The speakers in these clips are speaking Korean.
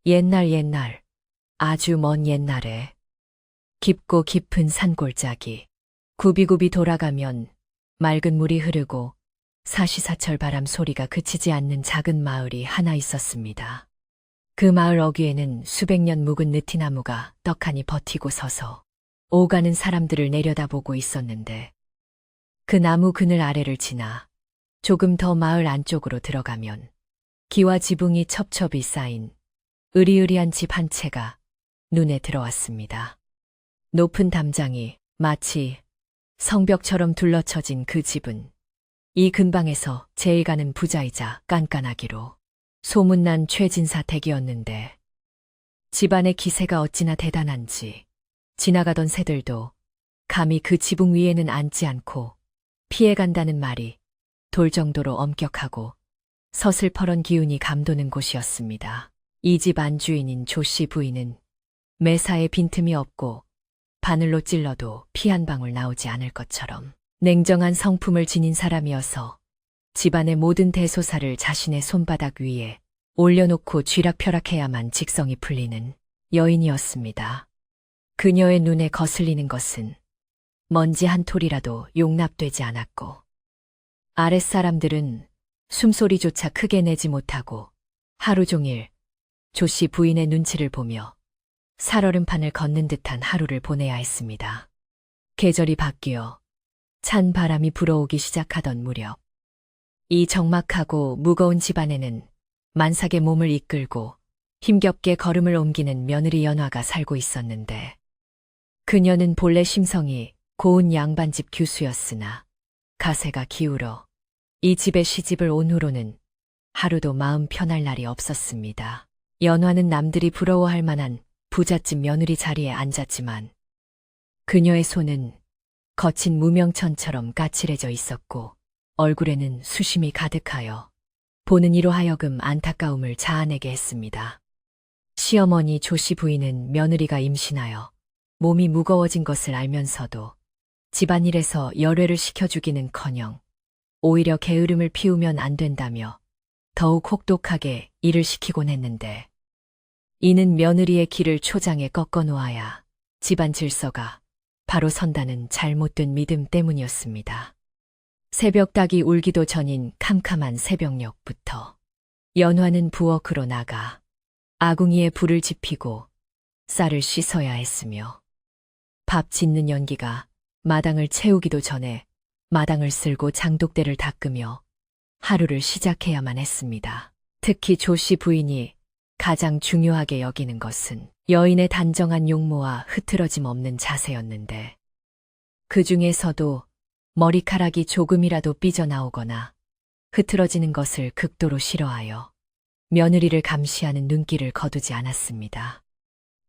옛날, 아주 먼 옛날에 깊고 깊은 산골짜기, 굽이굽이 돌아가면 맑은 물이 흐르고 사시사철 바람 소리가 그치지 않는 작은 마을이 하나 있었습니다. 그 마을 어귀에는 수백 년 묵은 느티나무가 떡하니 버티고 서서 오가는 사람들을 내려다보고 있었는데, 그 나무 그늘 아래를 지나 조금 더 마을 안쪽으로 들어가면 기와 지붕이 첩첩이 쌓인 으리으리한 집 한 채가 눈에 들어왔습니다. 높은 담장이 마치 성벽처럼 둘러쳐진 그 집은 이 근방에서 제일 가는 부자이자 깐깐하기로 소문난 최진사 댁이었는데, 집안의 기세가 어찌나 대단한지 지나가던 새들도 감히 그 지붕 위에는 앉지 않고 피해간다는 말이 돌 정도로 엄격하고 서슬퍼런 기운이 감도는 곳이었습니다. 이 집 안주인인 조씨 부인은 매사에 빈틈이 없고 바늘로 찔러도 피 한 방울 나오지 않을 것처럼 냉정한 성품을 지닌 사람이어서 집안의 모든 대소사를 자신의 손바닥 위에 올려놓고 쥐락펴락해야만 직성이 풀리는 여인이었습니다. 그녀의 눈에 거슬리는 것은 먼지 한 톨이라도 용납되지 않았고, 아랫사람들은 숨소리조차 크게 내지 못하고 하루 종일 조씨 부인의 눈치를 보며 살얼음판을 걷는 듯한 하루를 보내야 했습니다. 계절이 바뀌어 찬 바람이 불어오기 시작하던 무렵, 이 적막하고 무거운 집안에는 만삭의 몸을 이끌고 힘겹게 걸음을 옮기는 며느리 연화가 살고 있었는데, 그녀는 본래 심성이 고운 양반집 규수였으나 가세가 기울어 이 집에 시집을 온 후로는 하루도 마음 편할 날이 없었습니다. 연화는 남들이 부러워할 만한 부잣집 며느리 자리에 앉았지만 그녀의 손은 거친 무명천처럼 까칠해져 있었고, 얼굴에는 수심이 가득하여 보는 이로 하여금 안타까움을 자아내게 했습니다. 시어머니 조씨 부인은 며느리가 임신하여 몸이 무거워진 것을 알면서도 집안일에서 열외를 시켜주기는커녕 오히려 게으름을 피우면 안 된다며 더욱 혹독하게 일을 시키곤 했는데, 이는 며느리의 길을 초장에 꺾어 놓아야 집안 질서가 바로 선다는 잘못된 믿음 때문이었습니다. 새벽 닭이 울기도 전인 캄캄한 새벽녘부터 연화는 부엌으로 나가 아궁이에 불을 지피고 쌀을 씻어야 했으며, 밥 짓는 연기가 마당을 채우기도 전에 마당을 쓸고 장독대를 닦으며 하루를 시작해야만 했습니다. 특히 조씨 부인이 가장 중요하게 여기는 것은 여인의 단정한 용모와 흐트러짐 없는 자세였는데, 그 중에서도 머리카락이 조금이라도 삐져나오거나 흐트러지는 것을 극도로 싫어하여 며느리를 감시하는 눈길을 거두지 않았습니다.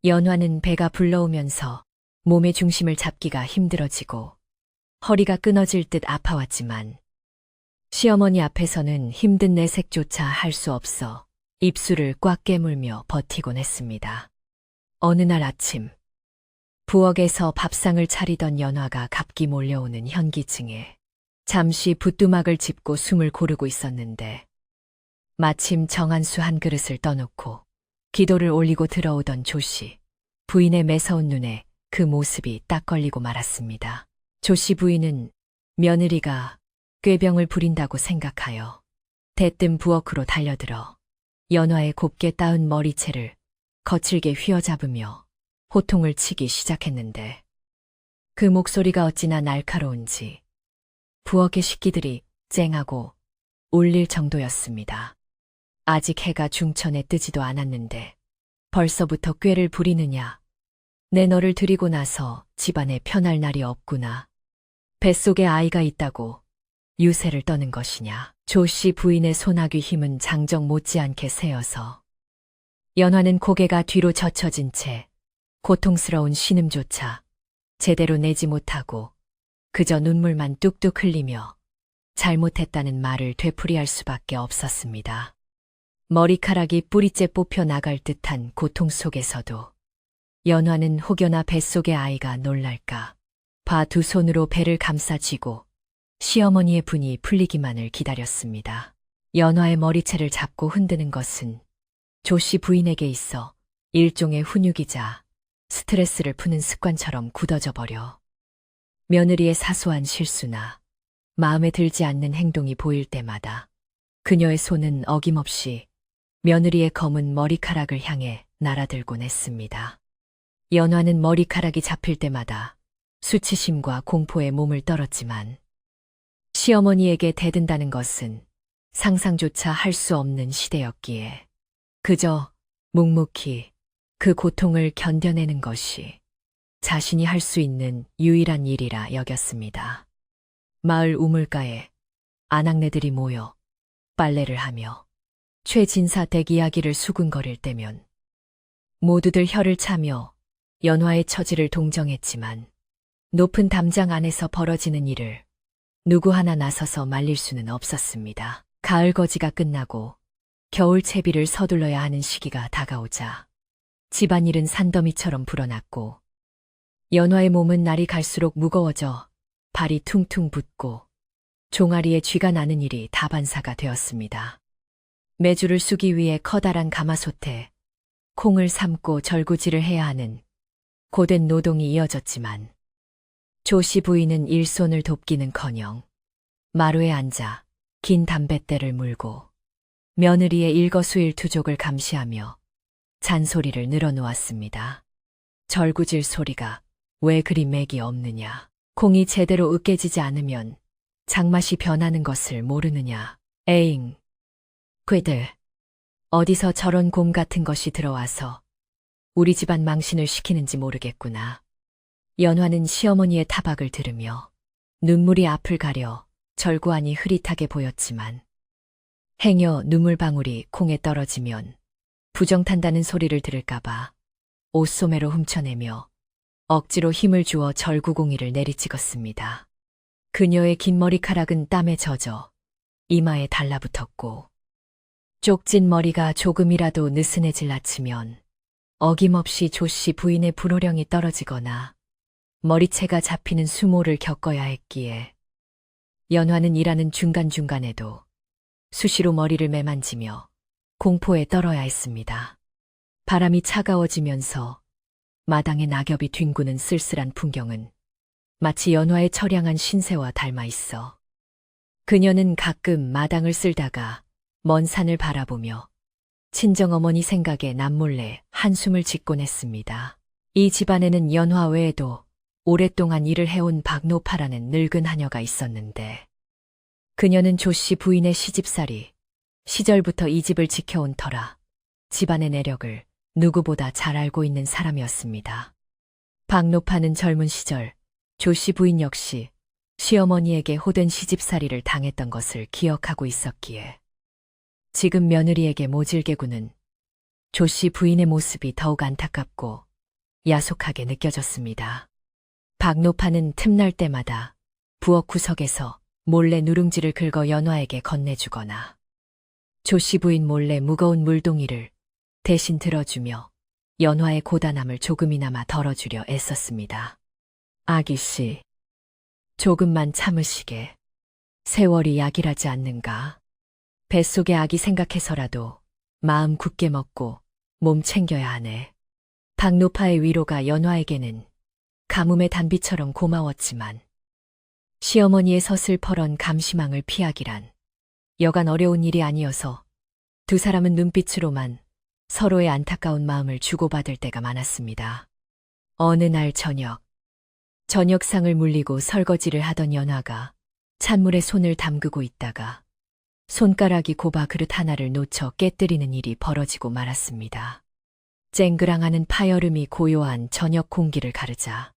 연화는 배가 불러오면서 몸의 중심을 잡기가 힘들어지고 허리가 끊어질 듯 아파왔지만, 시어머니 앞에서는 힘든 내색조차 할 수 없어 입술을 꽉 깨물며 버티곤 했습니다. 어느 날 아침, 부엌에서 밥상을 차리던 연화가 갑기 몰려오는 현기증에 잠시 붓두막을 짚고 숨을 고르고 있었는데, 마침 정한수 한 그릇을 떠놓고 기도를 올리고 들어오던 조씨 부인의 매서운 눈에 그 모습이 딱 걸리고 말았습니다. 조씨 부인은 며느리가 꾀병을 부린다고 생각하여 대뜸 부엌으로 달려들어 연화의 곱게 따은 머리채를 거칠게 휘어잡으며 호통을 치기 시작했는데, 그 목소리가 어찌나 날카로운지 부엌의 식기들이 쨍하고 울릴 정도였습니다. 아직 해가 중천에 뜨지도 않았는데 벌써부터 꾀를 부리느냐, 내 너를 들이고 나서 집안에 편할 날이 없구나, 뱃속에 아이가 있다고 유세를 떠는 것이냐. 조씨 부인의 소나귀 힘은 장정 못지않게 세어서 연화는 고개가 뒤로 젖혀진 채 고통스러운 신음조차 제대로 내지 못하고 그저 눈물만 뚝뚝 흘리며 잘못했다는 말을 되풀이할 수밖에 없었습니다. 머리카락이 뿌리째 뽑혀 나갈 듯한 고통 속에서도 연화는 혹여나 뱃속의 아이가 놀랄까 봐 두 손으로 배를 감싸쥐고 시어머니의 분이 풀리기만을 기다렸습니다. 연화의 머리채를 잡고 흔드는 것은 조 씨 부인에게 있어 일종의 훈육이자 스트레스를 푸는 습관처럼 굳어져 버려. 며느리의 사소한 실수나 마음에 들지 않는 행동이 보일 때마다 그녀의 손은 어김없이 며느리의 검은 머리카락을 향해 날아들곤 했습니다. 연화는 머리카락이 잡힐 때마다 수치심과 공포에 몸을 떨었지만 시어머니에게 대든다는 것은 상상조차 할 수 없는 시대였기에 그저 묵묵히 그 고통을 견뎌내는 것이 자신이 할 수 있는 유일한 일이라 여겼습니다. 마을 우물가에 아낙네들이 모여 빨래를 하며 최진사 댁 이야기를 수군거릴 때면 모두들 혀를 차며 연화의 처지를 동정했지만 높은 담장 안에서 벌어지는 일을 누구 하나 나서서 말릴 수는 없었습니다. 가을 거지가 끝나고 겨울 채비를 서둘러야 하는 시기가 다가오자 집안일은 산더미처럼 불어났고 연화의 몸은 날이 갈수록 무거워져 발이 퉁퉁 붓고 종아리에 쥐가 나는 일이 다반사가 되었습니다. 메주를 쑤기 위해 커다란 가마솥에 콩을 삶고 절구질을 해야 하는 고된 노동이 이어졌지만 조씨 부인은 일손을 돕기는커녕 마루에 앉아 긴 담뱃대를 물고 며느리의 일거수일투족을 감시하며 잔소리를 늘어놓았습니다. 절구질 소리가 왜 그리 맥이 없느냐. 콩이 제대로 으깨지지 않으면 장맛이 변하는 것을 모르느냐. 에잉. 꾀들. 어디서 저런 곰 같은 것이 들어와서 우리 집안 망신을 시키는지 모르겠구나. 연화는 시어머니의 타박을 들으며 눈물이 앞을 가려 절구안이 흐릿하게 보였지만 행여 눈물방울이 콩에 떨어지면 부정탄다는 소리를 들을까봐 옷소매로 훔쳐내며 억지로 힘을 주어 절구공이를 내리찍었습니다. 그녀의 긴 머리카락은 땀에 젖어 이마에 달라붙었고 쪽진 머리가 조금이라도 느슨해질 아치면 어김없이 조씨 부인의 불호령이 떨어지거나 머리채가 잡히는 수모를 겪어야 했기에 연화는 일하는 중간중간에도 수시로 머리를 매만지며 공포에 떨어야 했습니다. 바람이 차가워지면서 마당에 낙엽이 뒹구는 쓸쓸한 풍경은 마치 연화의 처량한 신세와 닮아 있어 그녀는 가끔 마당을 쓸다가 먼 산을 바라보며 친정어머니 생각에 남몰래 한숨을 짓곤 했습니다. 이 집안에는 연화 외에도 오랫동안 일을 해온 박노파라는 늙은 하녀가 있었는데 그녀는 조씨 부인의 시집살이 시절부터 이 집을 지켜온 터라 집안의 내력을 누구보다 잘 알고 있는 사람이었습니다. 박노파는 젊은 시절 조씨 부인 역시 시어머니에게 호된 시집살이를 당했던 것을 기억하고 있었기에 지금 며느리에게 모질게구는 조씨 부인의 모습이 더욱 안타깝고 야속하게 느껴졌습니다. 박노파는 틈날 때마다 부엌 구석에서 몰래 누룽지를 긁어 연화에게 건네주거나 조씨 부인 몰래 무거운 물동이를 대신 들어주며 연화의 고단함을 조금이나마 덜어주려 애썼습니다. 아기씨, 조금만 참으시게. 세월이 약이라지 않는가. 뱃속의 아기 생각해서라도 마음 굳게 먹고 몸 챙겨야 하네. 박노파의 위로가 연화에게는 가뭄의 단비처럼 고마웠지만 시어머니의 서슬퍼런 감시망을 피하기란 여간 어려운 일이 아니어서 두 사람은 눈빛으로만 서로의 안타까운 마음을 주고받을 때가 많았습니다. 어느 날 저녁상을 물리고 설거지를 하던 연화가 찬물에 손을 담그고 있다가 손가락이 곱아 그릇 하나를 놓쳐 깨뜨리는 일이 벌어지고 말았습니다. 쨍그랑하는 파여름이 고요한 저녁 공기를 가르자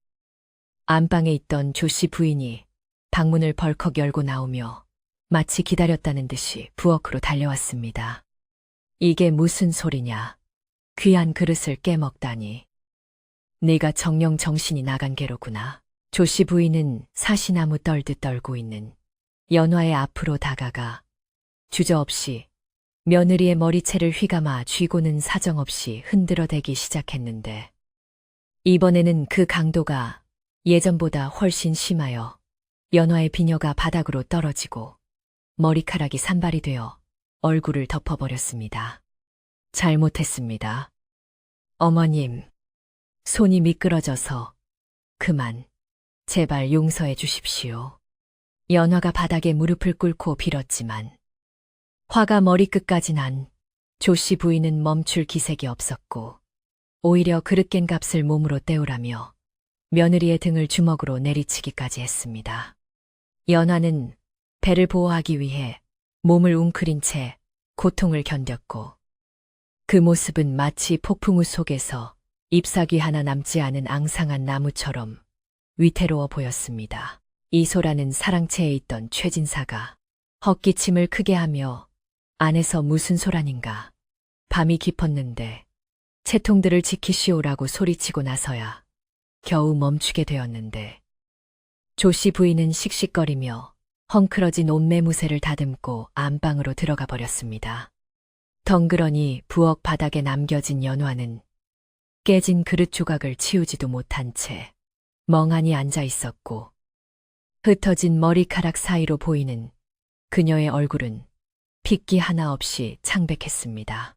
안방에 있던 조씨 부인이 방문을 벌컥 열고 나오며 마치 기다렸다는 듯이 부엌으로 달려왔습니다. 이게 무슨 소리냐. 귀한 그릇을 깨먹다니. 네가 정령 정신이 나간 게로구나. 조씨 부인은 사시나무 떨듯 떨고 있는 연화의 앞으로 다가가 주저없이 며느리의 머리채를 휘감아 쥐고는 사정없이 흔들어대기 시작했는데 이번에는 그 강도가 예전보다 훨씬 심하여 연화의 비녀가 바닥으로 떨어지고 머리카락이 산발이 되어 얼굴을 덮어버렸습니다. 잘못했습니다. 어머님, 손이 미끄러져서 그만, 제발 용서해 주십시오. 연화가 바닥에 무릎을 꿇고 빌었지만 화가 머리끝까지 난 조씨 부인은 멈출 기색이 없었고 오히려 그릇 깬 값을 몸으로 때우라며 며느리의 등을 주먹으로 내리치기까지 했습니다. 연화는 배를 보호하기 위해 몸을 웅크린 채 고통을 견뎠고 그 모습은 마치 폭풍우 속에서 잎사귀 하나 남지 않은 앙상한 나무처럼 위태로워 보였습니다. 이소라는 사랑채에 있던 최진사가 헛기침을 크게 하며 안에서 무슨 소란인가. 밤이 깊었는데 채통들을 지키시오라고 소리치고 나서야 겨우 멈추게 되었는데 조씨 부인은 씩씩거리며 헝클어진 옷매무새를 다듬고 안방으로 들어가 버렸습니다. 덩그러니 부엌 바닥에 남겨진 연화는 깨진 그릇 조각을 치우지도 못한 채 멍하니 앉아 있었고 흩어진 머리카락 사이로 보이는 그녀의 얼굴은 핏기 하나 없이 창백했습니다.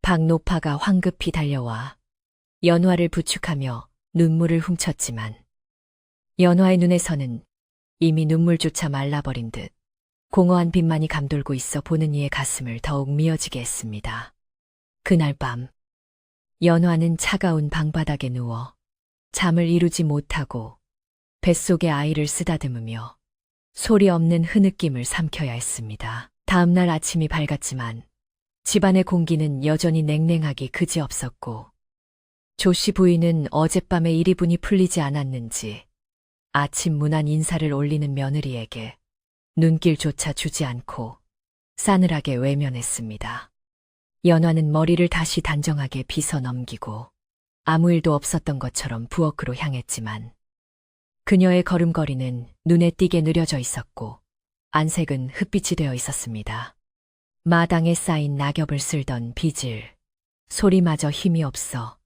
박노파가 황급히 달려와 연화를 부축하며 눈물을 훔쳤지만 연화의 눈에서는 이미 눈물조차 말라버린 듯 공허한 빛만이 감돌고 있어 보는 이의 가슴을 더욱 미어지게 했습니다. 그날 밤 연화는 차가운 방바닥에 누워 잠을 이루지 못하고 뱃속에 아이를 쓰다듬으며 소리 없는 흐느낌을 삼켜야 했습니다. 다음 날 아침이 밝았지만 집안의 공기는 여전히 냉랭하기 그지없었고 조씨 부인은 어젯밤에 일이분이 풀리지 않았는지 아침 문안 인사를 올리는 며느리에게 눈길조차 주지 않고 싸늘하게 외면했습니다. 연화는 머리를 다시 단정하게 빗어 넘기고 아무 일도 없었던 것처럼 부엌으로 향했지만 그녀의 걸음걸이는 눈에 띄게 느려져 있었고 안색은 흑빛이 되어 있었습니다. 마당에 쌓인 낙엽을 쓸던 빗을 소리마저 힘이 없어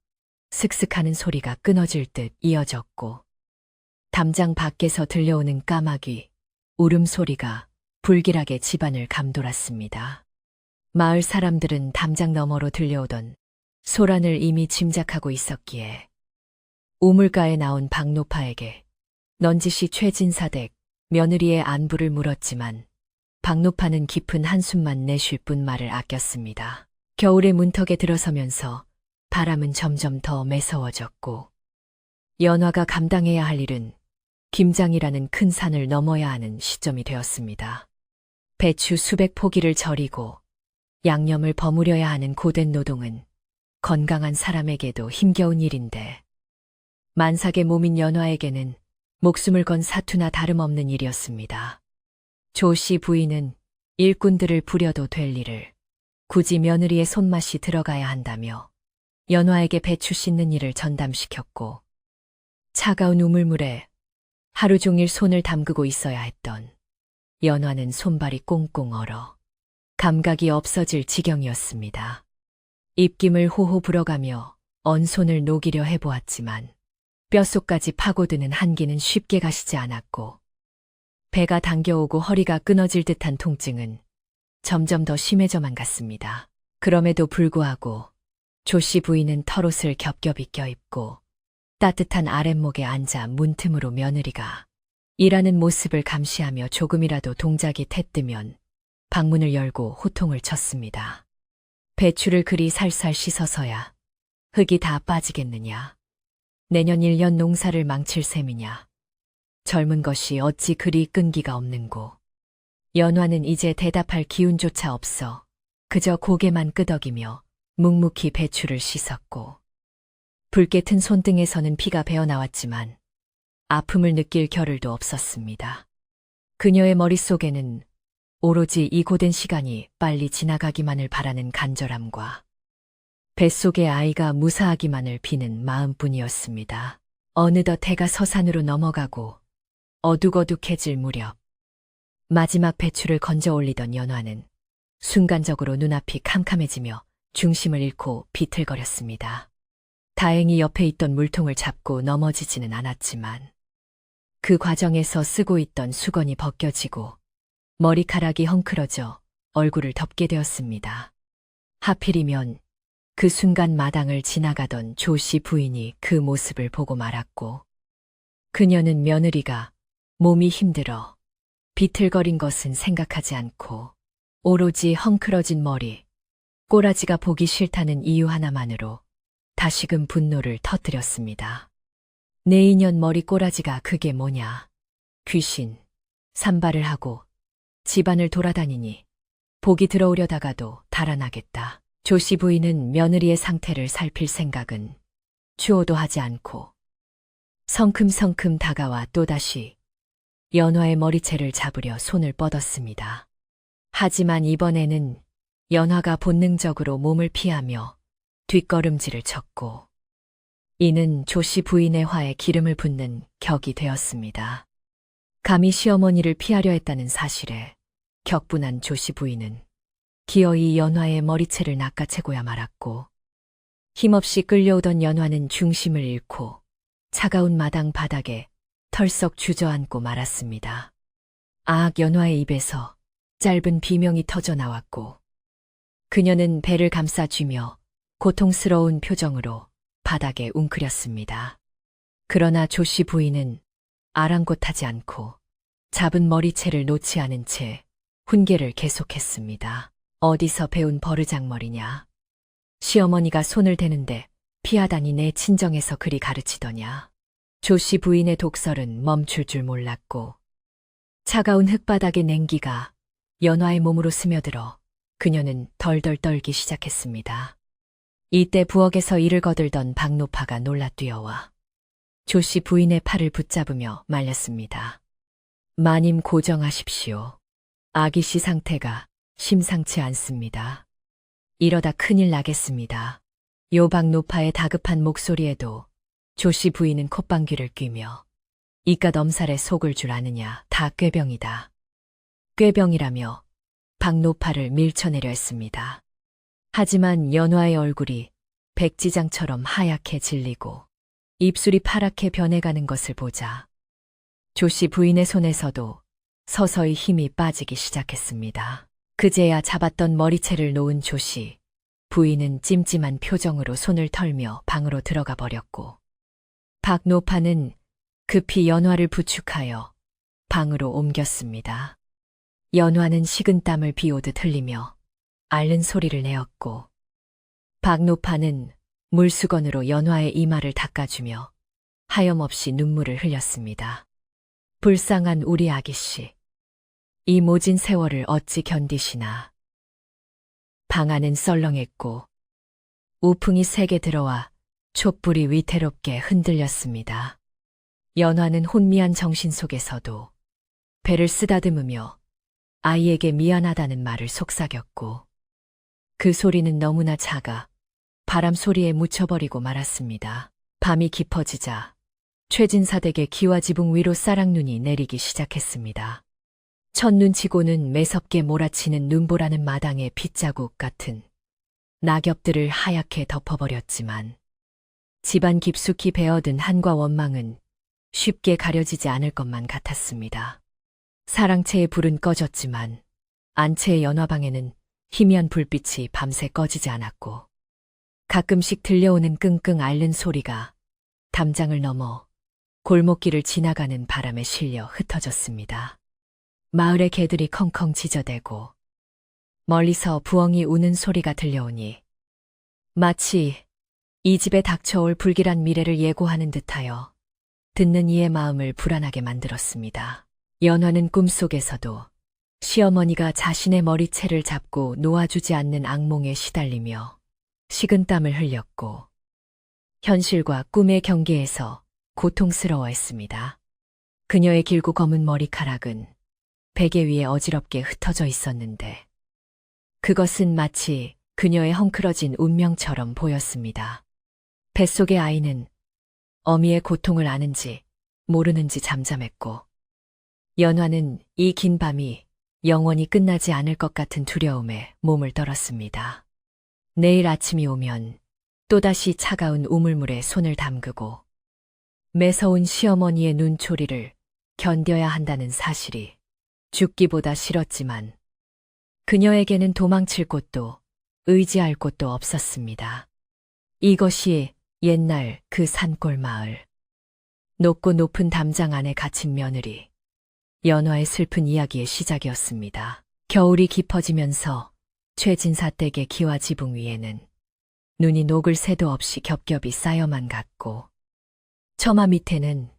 슥슥하는 소리가 끊어질 듯 이어졌고 담장 밖에서 들려오는 까마귀 울음소리가 불길하게 집안을 감돌았습니다. 마을 사람들은 담장 너머로 들려오던 소란을 이미 짐작하고 있었기에 우물가에 나온 박노파에게 넌지시 최진사 댁 며느리의 안부를 물었지만 박노파는 깊은 한숨만 내쉴 뿐 말을 아꼈습니다. 겨울의 문턱에 들어서면서 바람은 점점 더 매서워졌고 연화가 감당해야 할 일은 김장이라는 큰 산을 넘어야 하는 시점이 되었습니다. 배추 수백 포기를 절이고 양념을 버무려야 하는 고된 노동은 건강한 사람에게도 힘겨운 일인데 만삭의 몸인 연화에게는 목숨을 건 사투나 다름없는 일이었습니다. 조씨 부인은 일꾼들을 부려도 될 일을 굳이 며느리의 손맛이 들어가야 한다며 연화에게 배추 씻는 일을 전담시켰고 차가운 우물물에 하루 종일 손을 담그고 있어야 했던 연화는 손발이 꽁꽁 얼어 감각이 없어질 지경이었습니다. 입김을 호호 불어가며 언손을 녹이려 해보았지만 뼛속까지 파고드는 한기는 쉽게 가시지 않았고 배가 당겨오고 허리가 끊어질 듯한 통증은 점점 더 심해져만 갔습니다. 그럼에도 불구하고 조씨 부인은 털옷을 겹겹이 껴입고 따뜻한 아랫목에 앉아 문틈으로 며느리가 일하는 모습을 감시하며 조금이라도 동작이 태뜨면 방문을 열고 호통을 쳤습니다. 배추를 그리 살살 씻어서야 흙이 다 빠지겠느냐. 내년 1년 농사를 망칠 셈이냐. 젊은 것이 어찌 그리 끈기가 없는고. 연화는 이제 대답할 기운조차 없어 그저 고개만 끄덕이며 묵묵히 배추를 씻었고 붉게 튼 손등에서는 피가 배어나왔지만 아픔을 느낄 겨를도 없었습니다. 그녀의 머릿속에는 오로지 이 고된 시간이 빨리 지나가기만을 바라는 간절함과 뱃속의 아이가 무사하기만을 비는 마음뿐이었습니다. 어느덧 해가 서산으로 넘어가고 어둑어둑해질 무렵 마지막 배추를 건져 올리던 연화는 순간적으로 눈앞이 캄캄해지며 중심을 잃고 비틀거렸습니다. 다행히 옆에 있던 물통을 잡고 넘어지지는 않았지만 그 과정에서 쓰고 있던 수건이 벗겨지고 머리카락이 헝클어져 얼굴을 덮게 되었습니다. 하필이면 그 순간 마당을 지나가던 조씨 부인이 그 모습을 보고 말았고, 그녀는 며느리가 몸이 힘들어 비틀거린 것은 생각하지 않고 오로지 헝클어진 머리, 꼬라지가 보기 싫다는 이유 하나만으로 다시금 분노를 터뜨렸습니다. 내 인연 머리 꼬라지가 그게 뭐냐. 귀신, 산발을 하고 집안을 돌아다니니 복이 들어오려다가도 달아나겠다. 조씨 부인은 며느리의 상태를 살필 생각은 추호도 하지 않고 성큼성큼 다가와 또다시 연화의 머리채를 잡으려 손을 뻗었습니다. 하지만 이번에는 연화가 본능적으로 몸을 피하며 뒷걸음질을 쳤고, 이는 조씨 부인의 화에 기름을 붓는 격이 되었습니다. 감히 시어머니를 피하려 했다는 사실에 격분한 조씨 부인은 기어이 연화의 머리채를 낚아채고야 말았고, 힘없이 끌려오던 연화는 중심을 잃고 차가운 마당 바닥에 털썩 주저앉고 말았습니다. 연화의 입에서 짧은 비명이 터져 나왔고, 그녀는 배를 감싸쥐며 고통스러운 표정으로 바닥에 웅크렸습니다. 그러나 조씨 부인은 아랑곳하지 않고 잡은 머리채를 놓지 않은 채 훈계를 계속했습니다. 어디서 배운 버르장머리냐. 시어머니가 손을 대는데 피하다니 내 친정에서 그리 가르치더냐. 조씨 부인의 독설은 멈출 줄 몰랐고, 차가운 흙바닥의 냉기가 연화의 몸으로 스며들어 그녀는 덜덜 떨기 시작했습니다. 이때 부엌에서 이를 거들던 박노파가 놀라 뛰어와 조씨 부인의 팔을 붙잡으며 말렸습니다. 마님 고정하십시오. 아기씨 상태가 심상치 않습니다. 이러다 큰일 나겠습니다. 요 박노파의 다급한 목소리에도 조씨 부인은 콧방귀를 뀌며 이깟 엄살에 속을 줄 아느냐. 다 꾀병이다. 꾀병이라며 박노파를 밀쳐내려 했습니다. 하지만 연화의 얼굴이 백지장처럼 하얗게 질리고 입술이 파랗게 변해가는 것을 보자 조씨 부인의 손에서도 서서히 힘이 빠지기 시작했습니다. 그제야 잡았던 머리채를 놓은 조씨 부인은 찜찜한 표정으로 손을 털며 방으로 들어가 버렸고, 박노파는 급히 연화를 부축하여 방으로 옮겼습니다. 연화는 식은땀을 비오듯 흘리며 앓는 소리를 내었고, 박노파는 물수건으로 연화의 이마를 닦아주며 하염없이 눈물을 흘렸습니다. 불쌍한 우리 아기씨. 이 모진 세월을 어찌 견디시나. 방 안은 썰렁했고 우풍이 세게 들어와 촛불이 위태롭게 흔들렸습니다. 연화는 혼미한 정신 속에서도 배를 쓰다듬으며 아이에게 미안하다는 말을 속삭였고, 그 소리는 너무나 작아 바람 소리에 묻혀버리고 말았습니다. 밤이 깊어지자 최진사댁의 기와지붕 위로 쌀락눈이 내리기 시작했습니다. 첫눈치고는 매섭게 몰아치는 눈보라는 마당의 빗자국 같은 낙엽들을 하얗게 덮어버렸지만, 집안 깊숙이 베어든 한과 원망은 쉽게 가려지지 않을 것만 같았습니다. 사랑채의 불은 꺼졌지만 안채의 연화방에는 희미한 불빛이 밤새 꺼지지 않았고, 가끔씩 들려오는 끙끙 앓는 소리가 담장을 넘어 골목길을 지나가는 바람에 실려 흩어졌습니다. 마을의 개들이 컹컹 짖어대고 멀리서 부엉이 우는 소리가 들려오니 마치 이 집에 닥쳐올 불길한 미래를 예고하는 듯하여 듣는 이의 마음을 불안하게 만들었습니다. 연화는 꿈속에서도 시어머니가 자신의 머리채를 잡고 놓아주지 않는 악몽에 시달리며 식은땀을 흘렸고, 현실과 꿈의 경계에서 고통스러워했습니다. 그녀의 길고 검은 머리카락은 베개 위에 어지럽게 흩어져 있었는데, 그것은 마치 그녀의 헝클어진 운명처럼 보였습니다. 뱃속의 아이는 어미의 고통을 아는지 모르는지 잠잠했고, 연화는 이 긴 밤이 영원히 끝나지 않을 것 같은 두려움에 몸을 떨었습니다. 내일 아침이 오면 또다시 차가운 우물물에 손을 담그고 매서운 시어머니의 눈초리를 견뎌야 한다는 사실이 죽기보다 싫었지만, 그녀에게는 도망칠 곳도 의지할 곳도 없었습니다. 이것이 옛날 그 산골 마을. 높고 높은 담장 안에 갇힌 며느리. 연화의 슬픈 이야기의 시작이었습니다. 겨울이 깊어지면서 최진사 댁의 기와 지붕 위에는 눈이 녹을 새도 없이 겹겹이 쌓여만 갔고, 처마 밑에는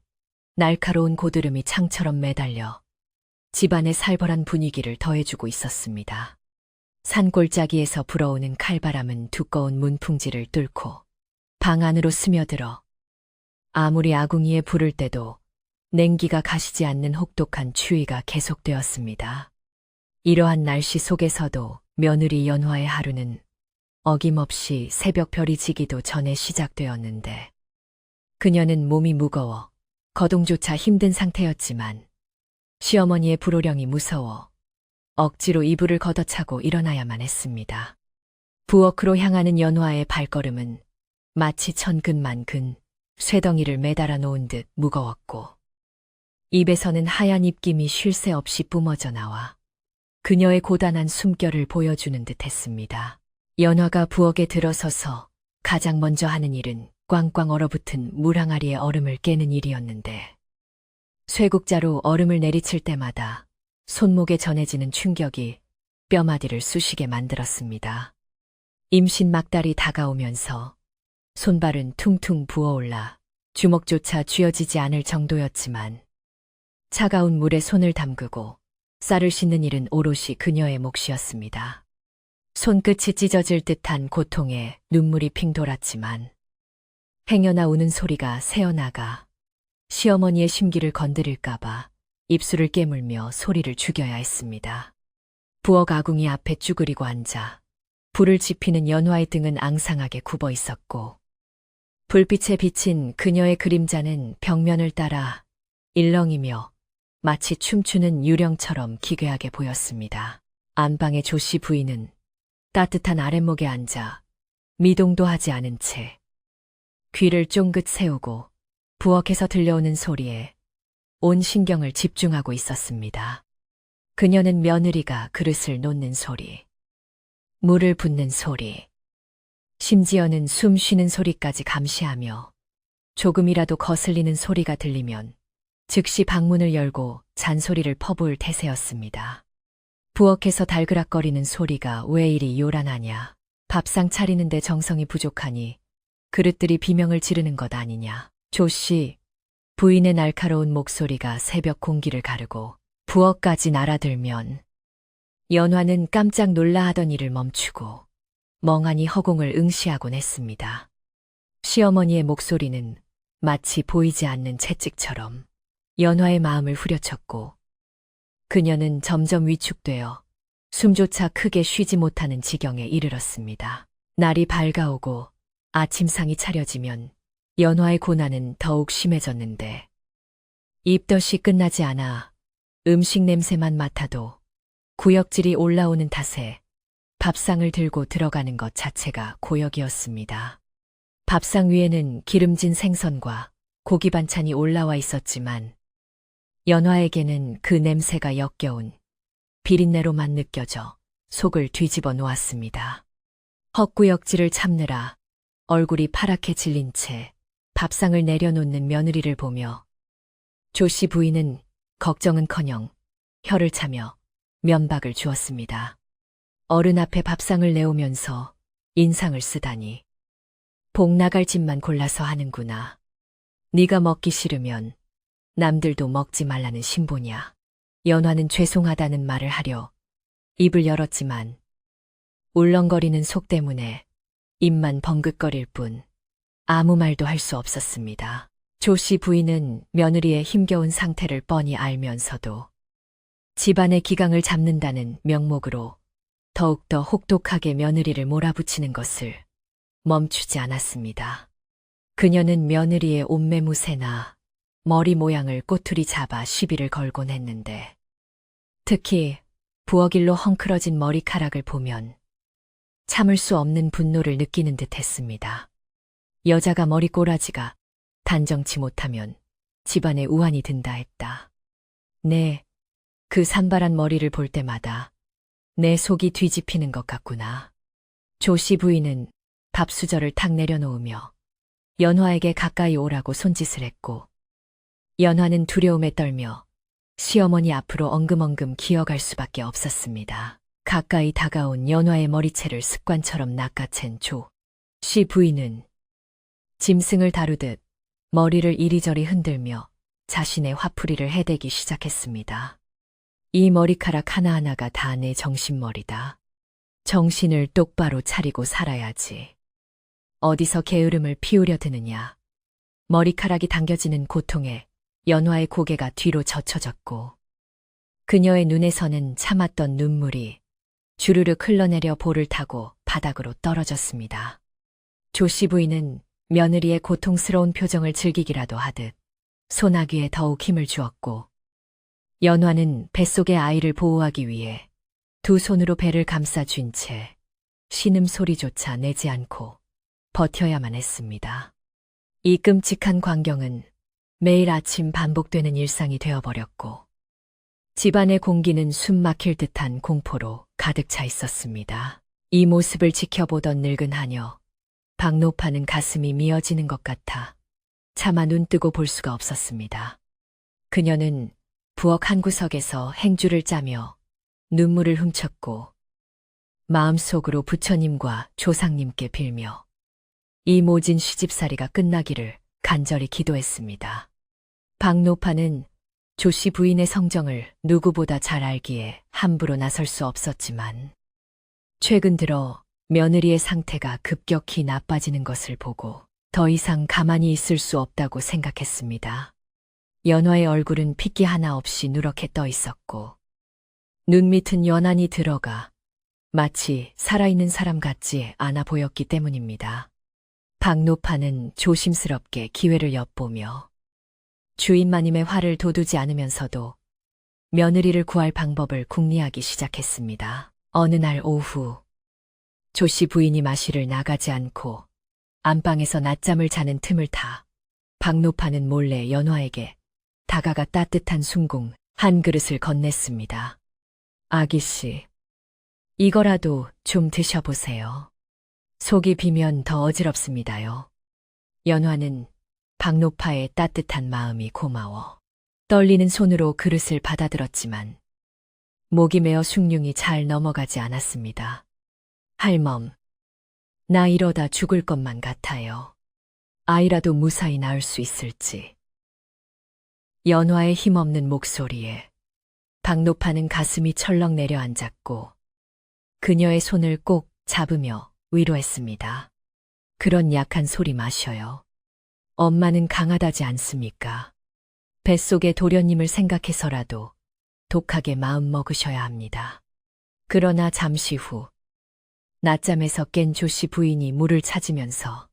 날카로운 고드름이 창처럼 매달려 집안의 살벌한 분위기를 더해주고 있었습니다. 산골짜기에서 불어오는 칼바람은 두꺼운 문풍지를 뚫고 방 안으로 스며들어 아무리 아궁이에 불을 때도 냉기가 가시지 않는 혹독한 추위가 계속되었습니다. 이러한 날씨 속에서도 며느리 연화의 하루는 어김없이 새벽별이 지기도 전에 시작되었는데, 그녀는 몸이 무거워 거동조차 힘든 상태였지만 시어머니의 불호령이 무서워 억지로 이불을 걷어차고 일어나야만 했습니다. 부엌으로 향하는 연화의 발걸음은 마치 천근만근 쇠덩이를 매달아 놓은 듯 무거웠고, 입에서는 하얀 입김이 쉴 새 없이 뿜어져 나와 그녀의 고단한 숨결을 보여주는 듯 했습니다. 연화가 부엌에 들어서서 가장 먼저 하는 일은 꽝꽝 얼어붙은 물 항아리의 얼음을 깨는 일이었는데, 쇠국자로 얼음을 내리칠 때마다 손목에 전해지는 충격이 뼈마디를 쑤시게 만들었습니다. 임신 막달이 다가오면서 손발은 퉁퉁 부어올라 주먹조차 쥐어지지 않을 정도였지만, 차가운 물에 손을 담그고 쌀을 씻는 일은 오롯이 그녀의 몫이었습니다. 손끝이 찢어질 듯한 고통에 눈물이 핑 돌았지만 행여나 우는 소리가 새어나가 시어머니의 심기를 건드릴까봐 입술을 깨물며 소리를 죽여야 했습니다. 부엌 아궁이 앞에 쭈그리고 앉아 불을 지피는 연화의 등은 앙상하게 굽어 있었고, 불빛에 비친 그녀의 그림자는 벽면을 따라 일렁이며 마치 춤추는 유령처럼 기괴하게 보였습니다. 안방의 조씨 부인은 따뜻한 아랫목에 앉아 미동도 하지 않은 채 귀를 쫑긋 세우고 부엌에서 들려오는 소리에 온 신경을 집중하고 있었습니다. 그녀는 며느리가 그릇을 놓는 소리, 물을 붓는 소리, 심지어는 숨 쉬는 소리까지 감시하며 조금이라도 거슬리는 소리가 들리면 즉시 방문을 열고 잔소리를 퍼부을 태세였습니다. 부엌에서 달그락거리는 소리가 왜 이리 요란하냐, 밥상 차리는데 정성이 부족하니 그릇들이 비명을 지르는 것 아니냐. 조씨, 부인의 날카로운 목소리가 새벽 공기를 가르고 부엌까지 날아들면 연화는 깜짝 놀라 하던 일을 멈추고 멍하니 허공을 응시하곤 했습니다. 시어머니의 목소리는 마치 보이지 않는 채찍처럼 연화의 마음을 후려쳤고, 그녀는 점점 위축되어 숨조차 크게 쉬지 못하는 지경에 이르렀습니다. 날이 밝아오고 아침상이 차려지면 연화의 고난은 더욱 심해졌는데, 입덧이 끝나지 않아 음식 냄새만 맡아도 구역질이 올라오는 탓에 밥상을 들고 들어가는 것 자체가 고역이었습니다. 밥상 위에는 기름진 생선과 고기 반찬이 올라와 있었지만 연화에게는 그 냄새가 역겨운 비린내로만 느껴져 속을 뒤집어 놓았습니다. 헛구역질을 참느라 얼굴이 파랗게 질린 채 밥상을 내려놓는 며느리를 보며 조씨 부인은 걱정은커녕 혀를 차며 면박을 주었습니다. 어른 앞에 밥상을 내오면서 인상을 쓰다니. 복 나갈 집만 골라서 하는구나. 네가 먹기 싫으면 남들도 먹지 말라는 신보냐. 연화는 죄송하다는 말을 하려 입을 열었지만 울렁거리는 속 때문에 입만 벙긋거릴 뿐 아무 말도 할 수 없었습니다. 조씨 부인은 며느리의 힘겨운 상태를 뻔히 알면서도 집안의 기강을 잡는다는 명목으로 더욱더 혹독하게 며느리를 몰아붙이는 것을 멈추지 않았습니다. 그녀는 며느리의 옷매무새나 머리 모양을 꼬투리 잡아 시비를 걸곤 했는데, 특히 부엌일로 헝클어진 머리카락을 보면 참을 수 없는 분노를 느끼는 듯 했습니다. 여자가 머리 꼬라지가 단정치 못하면 집안에 우환이 든다 했다. 네, 그 산발한 머리를 볼 때마다 내 속이 뒤집히는 것 같구나. 조씨 부인은 밥수저를 탁 내려놓으며 연화에게 가까이 오라고 손짓을 했고, 연화는 두려움에 떨며 시어머니 앞으로 엉금엉금 기어갈 수밖에 없었습니다. 가까이 다가온 연화의 머리채를 습관처럼 낚아챈 조씨 부인은 짐승을 다루듯 머리를 이리저리 흔들며 자신의 화풀이를 해대기 시작했습니다. 이 머리카락 하나하나가 다 내 정신머리다. 정신을 똑바로 차리고 살아야지. 어디서 게으름을 피우려 드느냐. 머리카락이 당겨지는 고통에 연화의 고개가 뒤로 젖혀졌고, 그녀의 눈에서는 참았던 눈물이 주르륵 흘러내려 볼을 타고 바닥으로 떨어졌습니다. 조씨 부인은 며느리의 고통스러운 표정을 즐기기라도 하듯 소나귀에 더욱 힘을 주었고, 연화는 뱃속의 아이를 보호하기 위해 두 손으로 배를 감싸쥔 채 신음소리조차 내지 않고 버텨야만 했습니다. 이 끔찍한 광경은 매일 아침 반복되는 일상이 되어버렸고, 집안의 공기는 숨 막힐 듯한 공포로 가득 차 있었습니다. 이 모습을 지켜보던 늙은 하녀, 박노파는 가슴이 미어지는 것 같아 차마 눈 뜨고 볼 수가 없었습니다. 그녀는 부엌 한 구석에서 행주를 짜며 눈물을 훔쳤고, 마음속으로 부처님과 조상님께 빌며 이 모진 시집살이가 끝나기를 간절히 기도했습니다. 박노파는 조씨 부인의 성정을 누구보다 잘 알기에 함부로 나설 수 없었지만, 최근 들어 며느리의 상태가 급격히 나빠지는 것을 보고 더 이상 가만히 있을 수 없다고 생각했습니다. 연화의 얼굴은 핏기 하나 없이 누렇게 떠 있었고, 눈 밑은 연한이 들어가 마치 살아있는 사람 같지 않아 보였기 때문입니다. 박노파는 조심스럽게 기회를 엿보며 주인 마님의 화를 돋우지 않으면서도 며느리를 구할 방법을 궁리하기 시작했습니다. 어느 날 오후, 조씨 부인이 마실을 나가지 않고 안방에서 낮잠을 자는 틈을 타 박노파는 몰래 연화에게 다가가 따뜻한 숭공 한 그릇을 건넸습니다. 아기씨, 이거라도 좀 드셔보세요. 속이 비면 더 어지럽습니다요. 연화는 박노파의 따뜻한 마음이 고마워 떨리는 손으로 그릇을 받아들었지만 목이 메어 숭늉이 잘 넘어가지 않았습니다. 할멈, 나 이러다 죽을 것만 같아요. 아이라도 무사히 낳을 수 있을지. 연화의 힘없는 목소리에 박노파는 가슴이 철렁 내려앉았고, 그녀의 손을 꼭 잡으며 위로했습니다. 그런 약한 소리 마셔요. 엄마는 강하다지 않습니까? 뱃속의 도련님을 생각해서라도 독하게 마음 먹으셔야 합니다. 그러나 잠시 후 낮잠에서 깬 조씨 부인이 물을 찾으면서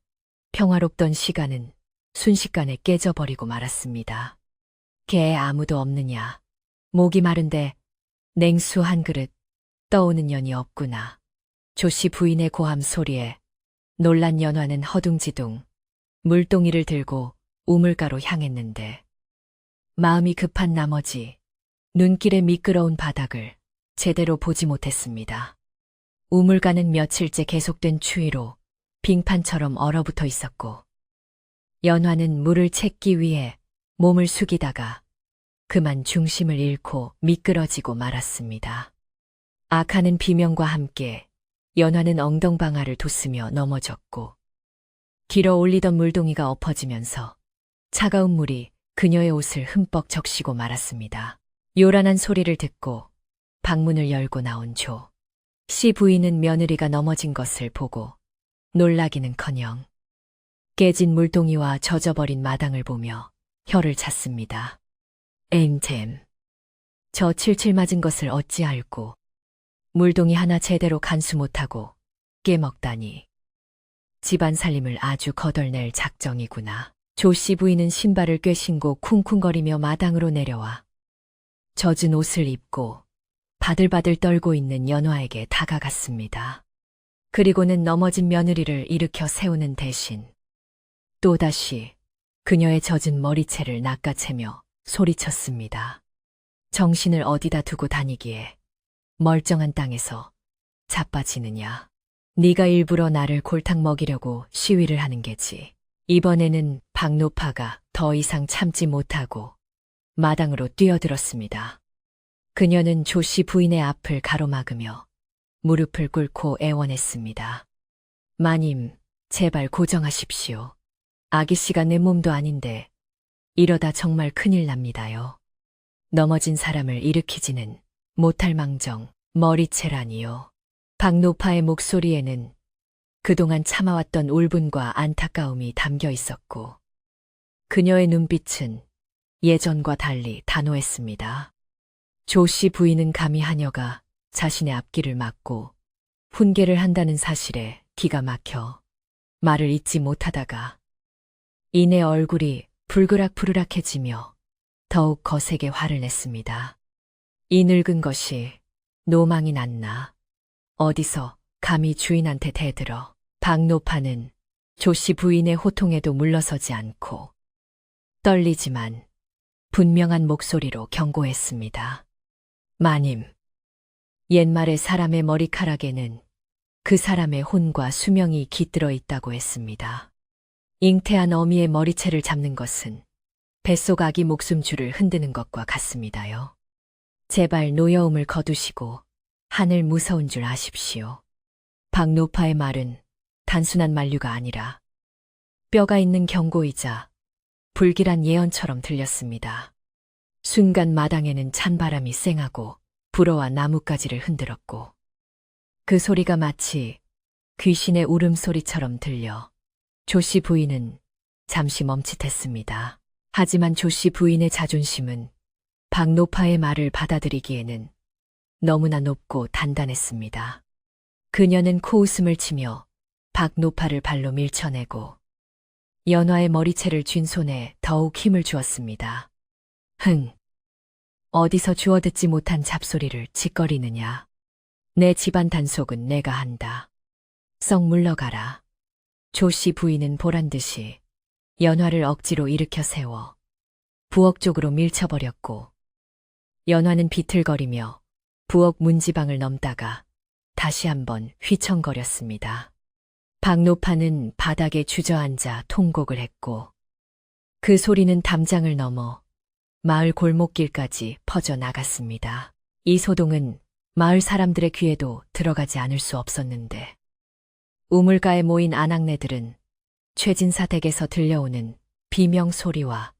평화롭던 시간은 순식간에 깨져버리고 말았습니다. 개 아무도 없느냐. 목이 마른데 냉수 한 그릇 떠오는 년이 없구나. 조씨 부인의 고함 소리에 놀란 연화는 허둥지둥 물동이를 들고 우물가로 향했는데, 마음이 급한 나머지 눈길의 미끄러운 바닥을 제대로 보지 못했습니다. 우물가는 며칠째 계속된 추위로 빙판처럼 얼어붙어 있었고, 연화는 물을 채기 위해 몸을 숙이다가 그만 중심을 잃고 미끄러지고 말았습니다. 악하는 비명과 함께 연화는 엉덩방아를 돋으며 넘어졌고, 길어 올리던 물동이가 엎어지면서 차가운 물이 그녀의 옷을 흠뻑 적시고 말았습니다. 요란한 소리를 듣고 방문을 열고 나온 조씨 부인은 며느리가 넘어진 것을 보고 놀라기는커녕 깨진 물동이와 젖어버린 마당을 보며 혀를 찼습니다. 앵잼, 저 칠칠 맞은 것을 어찌 알고 물동이 하나 제대로 간수 못하고 깨먹다니. 집안 살림을 아주 거덜낼 작정이구나. 조씨 부인은 신발을 꿰신고 쿵쿵거리며 마당으로 내려와 젖은 옷을 입고 바들바들 떨고 있는 연화에게 다가갔습니다. 그리고는 넘어진 며느리를 일으켜 세우는 대신 또다시 그녀의 젖은 머리채를 낚아채며 소리쳤습니다. 정신을 어디다 두고 다니기에 멀쩡한 땅에서 자빠지느냐. 네가 일부러 나를 골탕 먹이려고 시위를 하는 게지. 이번에는 박노파가 더 이상 참지 못하고 마당으로 뛰어들었습니다. 그녀는 조씨 부인의 앞을 가로막으며 무릎을 꿇고 애원했습니다. 마님, 제발 고정하십시오. 아기씨가 내 몸도 아닌데 이러다 정말 큰일 납니다요. 넘어진 사람을 일으키지는 못할 망정 머리채라니요. 박노파의 목소리에는 그동안 참아왔던 울분과 안타까움이 담겨 있었고 그녀의 눈빛은 예전과 달리 단호했습니다. 조씨 부인은 감히 하녀가 자신의 앞길을 막고 훈계를 한다는 사실에 기가 막혀 말을 잇지 못하다가 이내 얼굴이 불그락부르락해지며 더욱 거세게 화를 냈습니다. 이 늙은 것이 노망이 났나. 어디서 감히 주인한테 대들어. 박노파는 조씨 부인의 호통에도 물러서지 않고 떨리지만 분명한 목소리로 경고했습니다. 마님, 옛말에 사람의 머리카락에는 그 사람의 혼과 수명이 깃들어 있다고 했습니다. 잉태한 어미의 머리채를 잡는 것은 뱃속 아기 목숨줄을 흔드는 것과 같습니다요. 제발 노여움을 거두시고 하늘 무서운 줄 아십시오. 박노파의 말은 단순한 만류가 아니라 뼈가 있는 경고이자 불길한 예언처럼 들렸습니다. 순간 마당에는 찬바람이 쌩하고 불어와 나뭇가지를 흔들었고 그 소리가 마치 귀신의 울음소리처럼 들려 조씨 부인은 잠시 멈칫했습니다. 하지만 조씨 부인의 자존심은 박노파의 말을 받아들이기에는 너무나 높고 단단했습니다. 그녀는 코웃음을 치며 박노파를 발로 밀쳐내고 연화의 머리채를 쥔 손에 더욱 힘을 주었습니다. 어디서 주워듣지 못한 잡소리를 짓거리느냐. 내 집안 단속은 내가 한다. 썩 물러가라. 조씨 부인은 보란듯이 연화를 억지로 일으켜 세워 부엌 쪽으로 밀쳐버렸고 연화는 비틀거리며 부엌 문지방을 넘다가 다시 한번 휘청거렸습니다. 박노파는 바닥에 주저앉아 통곡을 했고 그 소리는 담장을 넘어 마을 골목길까지 퍼져나갔습니다. 이 소동은 마을 사람들의 귀에도 들어가지 않을 수 없었는데 우물가에 모인 아낙네들은 최진사 댁에서 들려오는 비명 소리와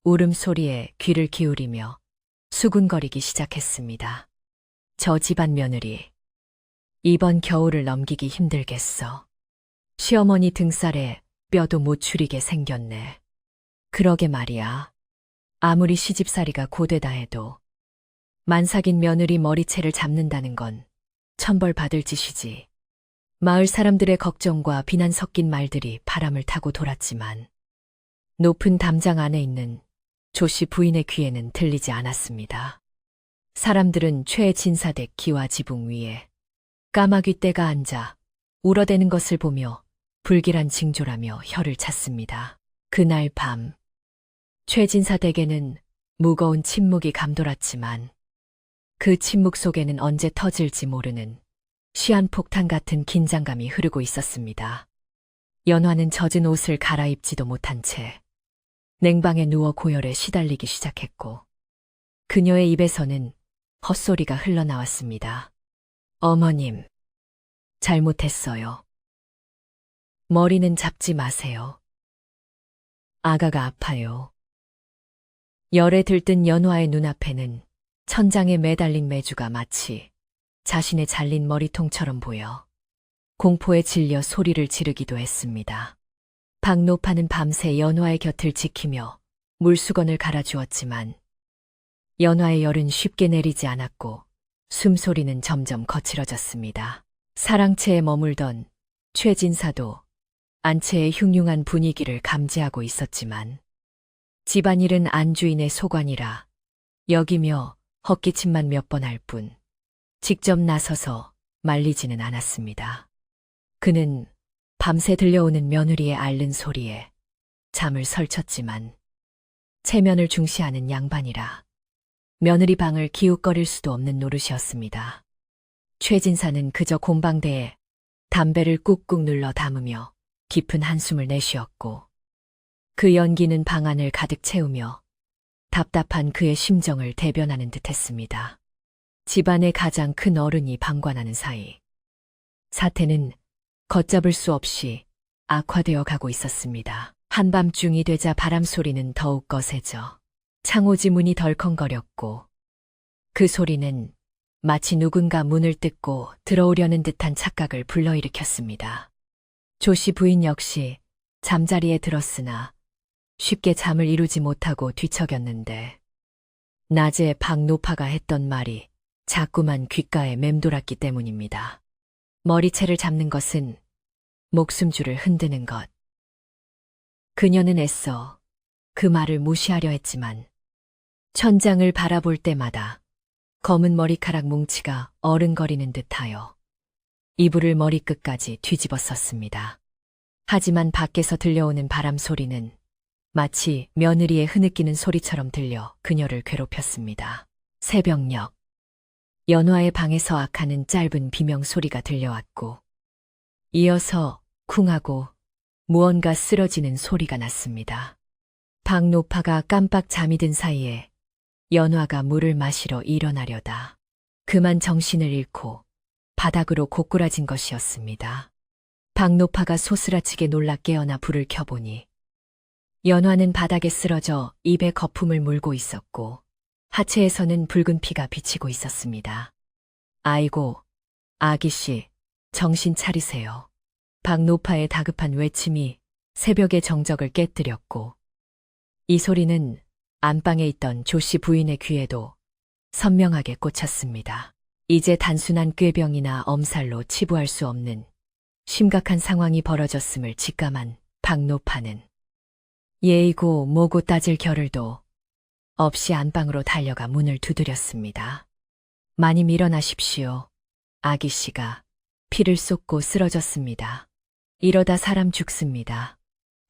울음소리에 귀를 기울이며 수군거리기 시작했습니다. 저 집안 며느리, 이번 겨울을 넘기기 힘들겠어. 시어머니 등살에 뼈도 못 추리게 생겼네. 그러게 말이야. 아무리 시집살이가 고되다 해도 만삭인 며느리 머리채를 잡는다는 건 천벌 받을 짓이지. 마을 사람들의 걱정과 비난 섞인 말들이 바람을 타고 돌았지만 높은 담장 안에 있는 조씨 부인의 귀에는 들리지 않았습니다. 사람들은 최진사댁 기와 지붕 위에 까마귀 떼가 앉아 울어대는 것을 보며 불길한 징조라며 혀를 찼습니다. 그날 밤 최진사댁에는 무거운 침묵이 감돌았지만 그 침묵 속에는 언제 터질지 모르는 시한폭탄 같은 긴장감이 흐르고 있었습니다. 연화는 젖은 옷을 갈아입지도 못한 채 냉방에 누워 고열에 시달리기 시작했고 그녀의 입에서는 헛소리가 흘러나왔습니다. 어머님, 잘못했어요. 머리는 잡지 마세요. 아가가 아파요. 열에 들뜬 연화의 눈앞에는 천장에 매달린 메주가 마치 자신의 잘린 머리통처럼 보여 공포에 질려 소리를 지르기도 했습니다. 박노파는 밤새 연화의 곁을 지키며 물수건을 갈아주었지만 연화의 열은 쉽게 내리지 않았고 숨소리는 점점 거칠어졌습니다. 사랑채에 머물던 최진사도 안채의 흉흉한 분위기를 감지하고 있었지만 집안일은 안주인의 소관이라 여기며 헛기침만 몇 번 할 뿐 직접 나서서 말리지는 않았습니다. 그는 밤새 들려오는 며느리의 앓는 소리에 잠을 설쳤지만 체면을 중시하는 양반이라 며느리 방을 기웃거릴 수도 없는 노릇이었습니다. 최진사는 그저 곰방대에 담배를 꾹꾹 눌러 담으며 깊은 한숨을 내쉬었고 그 연기는 방 안을 가득 채우며 답답한 그의 심정을 대변하는 듯했습니다. 집안의 가장 큰 어른이 방관하는 사이 사태는 걷잡을 수 없이 악화되어 가고 있었습니다. 한밤중이 되자 바람 소리는 더욱 거세져 창호지 문이 덜컹거렸고 그 소리는 마치 누군가 문을 뜯고 들어오려는 듯한 착각을 불러일으켰습니다. 조씨 부인 역시 잠자리에 들었으나 쉽게 잠을 이루지 못하고 뒤척였는데 낮에 박노파가 했던 말이 자꾸만 귓가에 맴돌았기 때문입니다. 머리채를 잡는 것은 목숨줄을 흔드는 것. 그녀는 애써 그 말을 무시하려 했지만 천장을 바라볼 때마다 검은 머리카락 뭉치가 어른거리는 듯하여 이불을 머리끝까지 뒤집었었습니다. 하지만 밖에서 들려오는 바람 소리는 마치 며느리의 흐느끼는 소리처럼 들려 그녀를 괴롭혔습니다. 새벽녘 연화의 방에서 악하는 짧은 비명 소리가 들려왔고 이어서 쿵하고 무언가 쓰러지는 소리가 났습니다. 박노파가 깜빡 잠이 든 사이에 연화가 물을 마시러 일어나려다 그만 정신을 잃고 바닥으로 고꾸라진 것이었습니다. 박노파가 소스라치게 놀라 깨어나 불을 켜보니 연화는 바닥에 쓰러져 입에 거품을 물고 있었고 하체에서는 붉은 피가 비치고 있었습니다. 아이고, 아기씨, 정신 차리세요. 박노파의 다급한 외침이 새벽의 정적을 깨뜨렸고 이 소리는 안방에 있던 조씨 부인의 귀에도 선명하게 꽂혔습니다. 이제 단순한 꾀병이나 엄살로 치부할 수 없는 심각한 상황이 벌어졌음을 직감한 박노파는 예이고 뭐고 따질 겨를도 없이 안방으로 달려가 문을 두드렸습니다. 마님 일어나십시오. 아기씨가 피를 쏟고 쓰러졌습니다. 이러다 사람 죽습니다.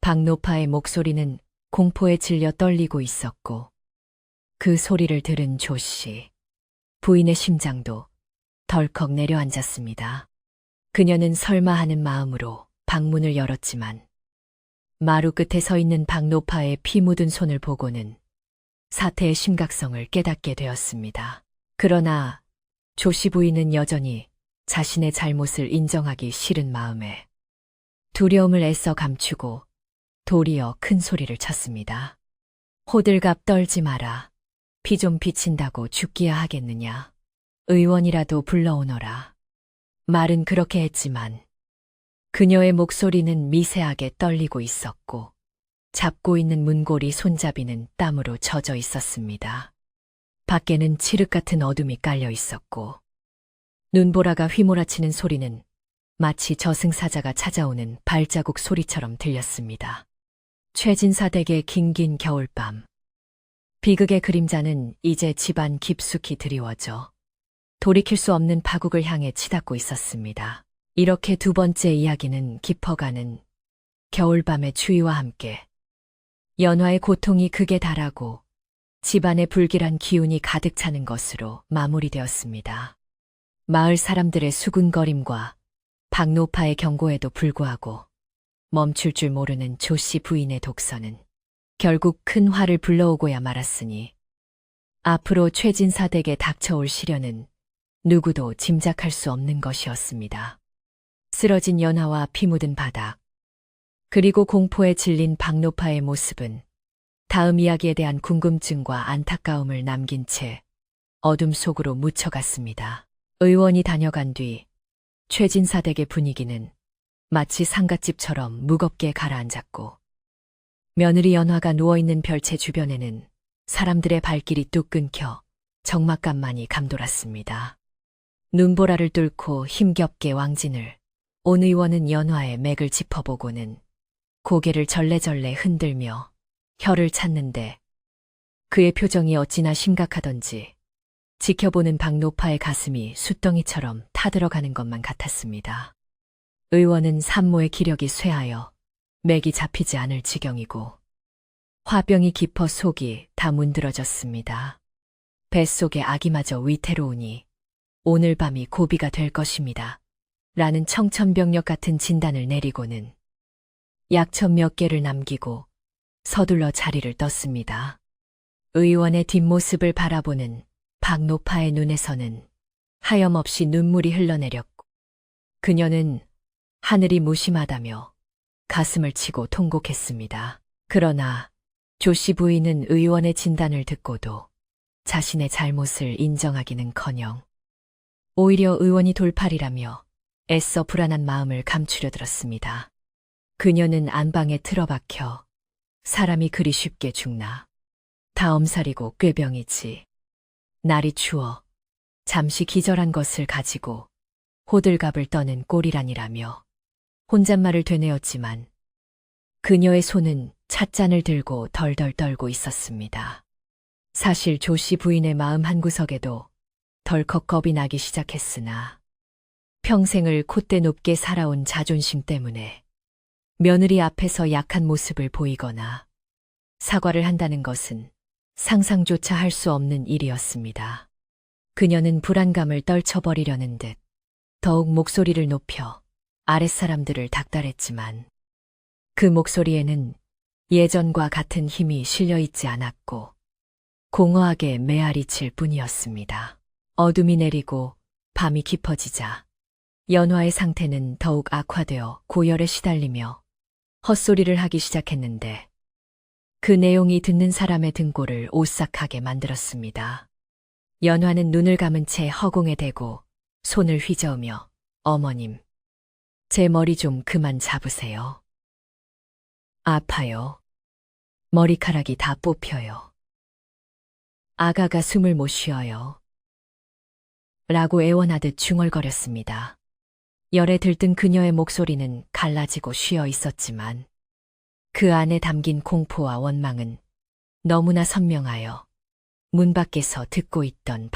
박노파의 목소리는 공포에 질려 떨리고 있었고 그 소리를 들은 조씨 부인의 심장도 덜컥 내려앉았습니다. 그녀는 설마 하는 마음으로 방문을 열었지만 마루 끝에 서 있는 박노파의 피 묻은 손을 보고는 사태의 심각성을 깨닫게 되었습니다. 그러나 조씨 부인은 여전히 자신의 잘못을 인정하기 싫은 마음에 두려움을 애써 감추고 도리어 큰 소리를 쳤습니다. 호들갑 떨지 마라. 피 좀 비친다고 죽기야 하겠느냐. 의원이라도 불러오너라. 말은 그렇게 했지만 그녀의 목소리는 미세하게 떨리고 있었고 잡고 있는 문고리 손잡이는 땀으로 젖어 있었습니다. 밖에는 칠흑 같은 어둠이 깔려 있었고 눈보라가 휘몰아치는 소리는 마치 저승사자가 찾아오는 발자국 소리처럼 들렸습니다. 최진사 댁의 긴긴 겨울밤. 비극의 그림자는 이제 집안 깊숙이 드리워져 돌이킬 수 없는 파국을 향해 치닫고 있었습니다. 이렇게 두 번째 이야기는 깊어가는 겨울밤의 추위와 함께 연화의 고통이 극에 달하고 집안에 불길한 기운이 가득 차는 것으로 마무리되었습니다. 마을 사람들의 수군거림과 박노파의 경고에도 불구하고 멈출 줄 모르는 조씨 부인의 독서는 결국 큰 화를 불러오고야 말았으니 앞으로 최진사 댁에 닥쳐올 시련은 누구도 짐작할 수 없는 것이었습니다. 쓰러진 연화와 피 묻은 바닥, 그리고 공포에 질린 박노파의 모습은 다음 이야기에 대한 궁금증과 안타까움을 남긴 채 어둠 속으로 묻혀갔습니다. 의원이 다녀간 뒤 최진사 댁의 분위기는 마치 상갓집처럼 무겁게 가라앉았고 며느리 연화가 누워있는 별채 주변에는 사람들의 발길이 뚝 끊겨 적막감만이 감돌았습니다. 눈보라를 뚫고 힘겹게 왕진을 온 의원은 연화의 맥을 짚어보고는 고개를 절레절레 흔들며 혀를 찾는데 그의 표정이 어찌나 심각하던지 지켜보는 박노파의 가슴이 숫덩이처럼 타들어가는 것만 같았습니다. 의원은 산모의 기력이 쇠하여 맥이 잡히지 않을 지경이고 화병이 깊어 속이 다 문드러졌습니다. 뱃속의 아기마저 위태로우니 오늘 밤이 고비가 될 것입니다. 라는 청천벽력 같은 진단을 내리고는 약첩 몇 개를 남기고 서둘러 자리를 떴습니다. 의원의 뒷모습을 바라보는 박노파의 눈에서는 하염없이 눈물이 흘러내렸고 그녀는 하늘이 무심하다며 가슴을 치고 통곡했습니다. 그러나 조씨 부인은 의원의 진단을 듣고도 자신의 잘못을 인정하기는커녕 오히려 의원이 돌팔이라며 애써 불안한 마음을 감추려 들었습니다. 그녀는 안방에 틀어박혀 사람이 그리 쉽게 죽나. 다 엄살이고 꾀병이지. 날이 추워 잠시 기절한 것을 가지고 호들갑을 떠는 꼴이라니라며 혼잣말을 되뇌었지만 그녀의 손은 찻잔을 들고 덜덜 떨고 있었습니다. 사실 조씨 부인의 마음 한구석에도 덜컥 겁이 나기 시작했으나 평생을 콧대 높게 살아온 자존심 때문에 며느리 앞에서 약한 모습을 보이거나 사과를 한다는 것은 상상조차 할 수 없는 일이었습니다. 그녀는 불안감을 떨쳐버리려는 듯 더욱 목소리를 높여 아랫사람들을 닥달했지만 그 목소리에는 예전과 같은 힘이 실려있지 않았고 공허하게 메아리칠 뿐이었습니다. 어둠이 내리고 밤이 깊어지자 연화의 상태는 더욱 악화되어 고열에 시달리며 헛소리를 하기 시작했는데 그 내용이 듣는 사람의 등골을 오싹하게 만들었습니다. 연화는 눈을 감은 채 허공에 대고 손을 휘저으며 어머님, 제 머리 좀 그만 잡으세요. 아파요. 머리카락이 다 뽑혀요. 아가가 숨을 못 쉬어요. 라고 애원하듯 중얼거렸습니다. 열에 들뜬 그녀의 목소리는 갈라지고 쉬어 있었지만 그 안에 담긴 공포와 원망은 너무나 선명하여 문 밖에서 듣고 있던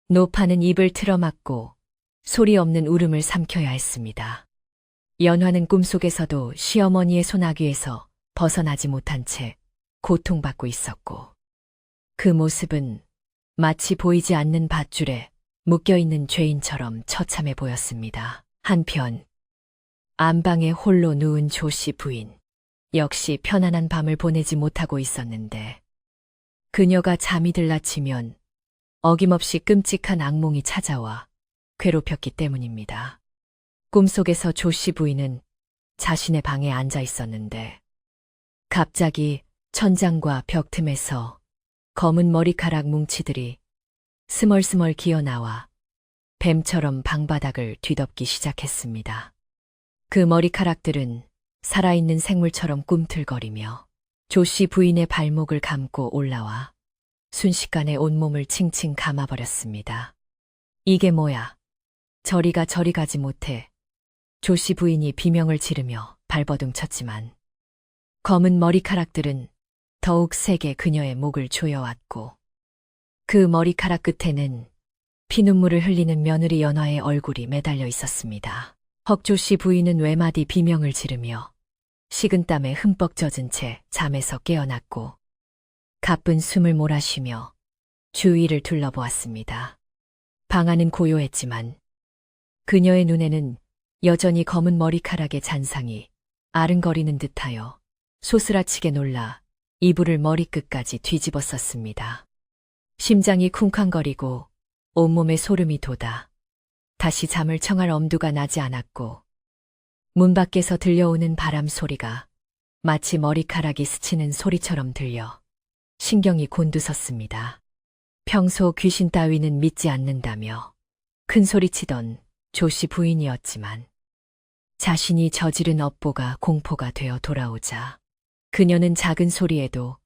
노파는 입을 틀어막고 소리 없는 울음을 삼켜야 했습니다. 연화는 꿈속에서도 시어머니의 손아귀에서 벗어나지 못한 채 고통받고 있었고 그 모습은 마치 보이지 않는 밧줄에 묶여있는 죄인처럼 처참해 보였습니다. 한편 안방에 홀로 누운 조씨 부인 역시 편안한 밤을 보내지 못하고 있었는데 그녀가 잠이 들라치면 어김없이 끔찍한 악몽이 찾아와 괴롭혔기 때문입니다. 꿈속에서 조씨 부인은 자신의 방에 앉아 있었는데 갑자기 천장과 벽 틈에서 검은 머리카락 뭉치들이 스멀스멀 기어나와 뱀처럼 방바닥을 뒤덮기 시작했습니다. 그 머리카락들은 살아있는 생물처럼 꿈틀거리며 조씨 부인의 발목을 감고 올라와 순식간에 온몸을 칭칭 감아버렸습니다. 이게 뭐야? 저리가 저리 가지 못해. 조씨 부인이 비명을 지르며 발버둥 쳤지만 검은 머리카락들은 더욱 세게 그녀의 목을 조여왔고 그 머리카락 끝에는 피눈물을 흘리는 며느리 연화의 얼굴이 매달려 있었습니다. 헉조씨 부인은 외마디 비명을 지르며 식은땀에 흠뻑 젖은 채 잠에서 깨어났고 가쁜 숨을 몰아쉬며 주위를 둘러보았습니다. 방 안은 고요했지만 그녀의 눈에는 여전히 검은 머리카락의 잔상이 아른거리는 듯하여 소스라치게 놀라 이불을 머리끝까지 뒤집었었습니다. 심장이 쿵쾅거리고 온몸에 소름이 돋아 다시 잠을 청할 엄두가 나지 않았고 문 밖에서 들려오는 바람 소리가 마치 머리카락이 스치는 소리처럼 들려 신경이 곤두섰습니다. 평소 귀신 따위는 믿지 않는다며 큰 소리치던 조씨 부인이었지만 자신이 저지른 업보가 공포가 되어 돌아오자 그녀는 작은 소리에도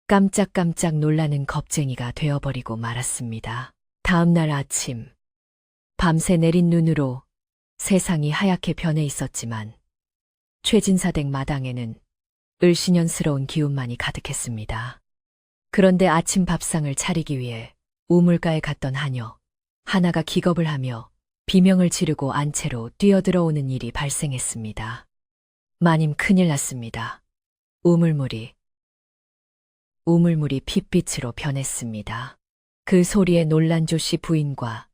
깜짝깜짝 놀라는 겁쟁이가 되어버리고 말았습니다. 다음 날 아침, 밤새 내린 눈으로 세상이 하얗게 변해 있었지만 최진사댁 마당에는 을씨년스러운 기운만이 가득했습니다. 그런데 아침 밥상을 차리기 위해 우물가에 갔던 하녀 하나가 기겁을 하며 비명을 지르고 안채로 뛰어들어오는 일이 발생했습니다. 마님 큰일 났습니다. 우물물이 핏빛으로 변했습니다. 그 소리에 놀란 조씨 부인과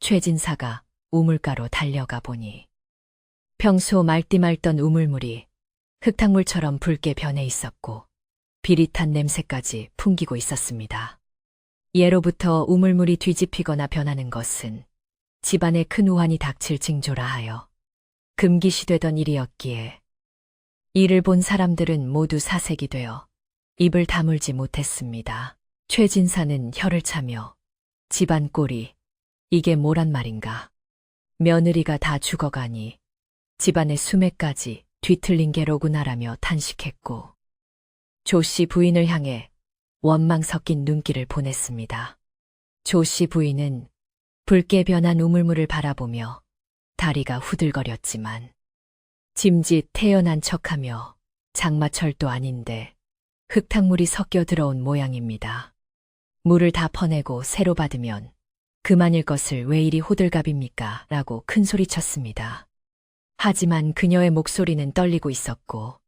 최진사가 우물가로 달려가 보니 평소 맑디 맑던 우물물이 흙탕물처럼 붉게 변해 있었고 비릿한 냄새까지 풍기고 있었습니다. 예로부터 우물물이 뒤집히거나 변하는 것은 집안에 큰 우환이 닥칠 징조라 하여 금기시되던 일이었기에 이를 본 사람들은 모두 사색이 되어 입을 다물지 못했습니다. 최진사는 혀를 차며 집안 꼴이 이게 뭐란 말인가. 며느리가 다 죽어가니 집안의 수매까지 뒤틀린 게로구나라며 탄식했고 조씨 부인을 향해 원망 섞인 눈길을 보냈습니다. 조씨 부인은 붉게 변한 우물물을 바라보며 다리가 후들거렸지만 짐짓 태연한 척하며 장마철도 아닌데 흙탕물이 섞여 들어온 모양입니다. 물을 다 퍼내고 새로 받으면 그만일 것을 왜 이리 호들갑입니까? 라고 큰소리쳤습니다. 하지만 그녀의 목소리는 떨리고 있었고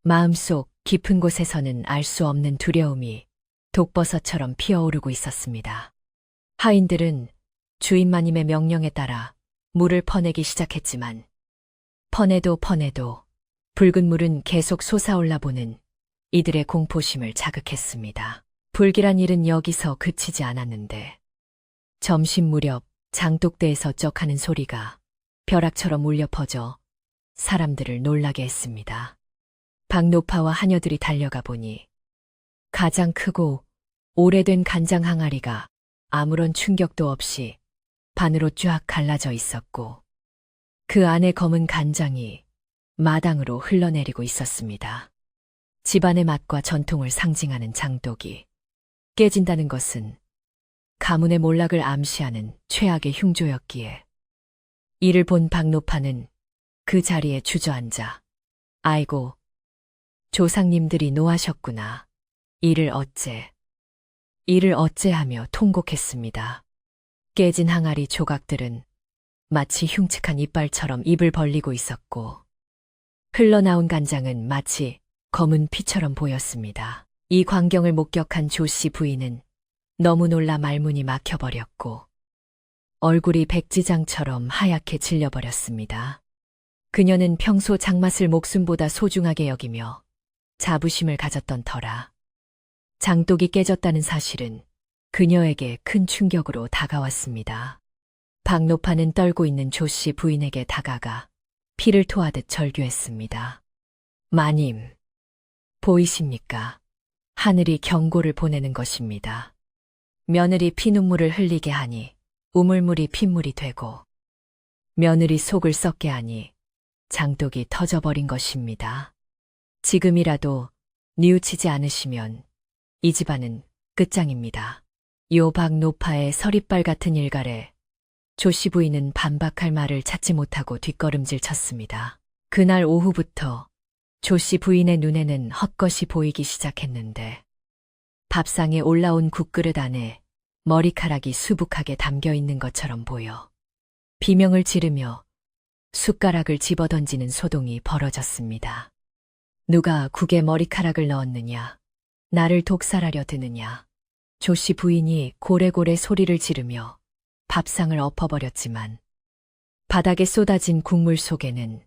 마음속 깊은 곳에서는 알 수 없는 두려움이 독버섯처럼 피어오르고 있었습니다. 하인들은 주인마님의 명령에 따라 물을 퍼내기 시작했지만 퍼내도 붉은 물은 계속 솟아올라 보는 이들의 공포심을 자극했습니다. 불길한 일은 여기서 그치지 않았는데 점심 무렵 장독대에서 쩍하는 소리가 벼락처럼 울려 퍼져 사람들을 놀라게 했습니다. 박노파와 하녀들이 달려가 보니 가장 크고 오래된 간장 항아리가 아무런 충격도 없이 반으로 쫙 갈라져 있었고 그 안에 검은 간장이 마당으로 흘러내리고 있었습니다. 집안의 맛과 전통을 상징하는 장독이 깨진다는 것은 가문의 몰락을 암시하는 최악의 흉조였기에 이를 본 박노파는 그 자리에 주저앉아 아이고 조상님들이 노하셨구나. 이를 어째 하며 통곡했습니다. 깨진 항아리 조각들은 마치 흉측한 이빨처럼 입을 벌리고 있었고 흘러나온 간장은 마치 검은 피처럼 보였습니다. 이 광경을 목격한 조씨 부인은 너무 놀라 말문이 막혀버렸고 얼굴이 백지장처럼 하얗게 질려버렸습니다. 그녀는 평소 장맛을 목숨보다 소중하게 여기며 자부심을 가졌던 터라 장독이 깨졌다는 사실은 그녀에게 큰 충격으로 다가왔습니다. 박노파는 떨고 있는 조씨 부인에게 다가가 피를 토하듯 절규했습니다. 마님, 보이십니까? 하늘이 경고를 보내는 것입니다. 며느리 피눈물을 흘리게 하니 우물물이 핏물이 되고 며느리 속을 썩게 하니 장독이 터져버린 것입니다. 지금이라도 뉘우치지 않으시면 이 집안은 끝장입니다. 요 박노파의 서리빨 같은 일갈에 조씨 부인은 반박할 말을 찾지 못하고 뒷걸음질 쳤습니다. 그날 오후부터 조씨 부인의 눈에는 헛것이 보이기 시작했는데 밥상에 올라온 국그릇 안에 머리카락이 수북하게 담겨 있는 것처럼 보여 비명을 지르며 숟가락을 집어던지는 소동이 벌어졌습니다. 누가 국에 머리카락을 넣었느냐, 나를 독살하려 드느냐. 조씨 부인이 고래고래 소리를 지르며 밥상을 엎어버렸지만 바닥에 쏟아진 국물 속에는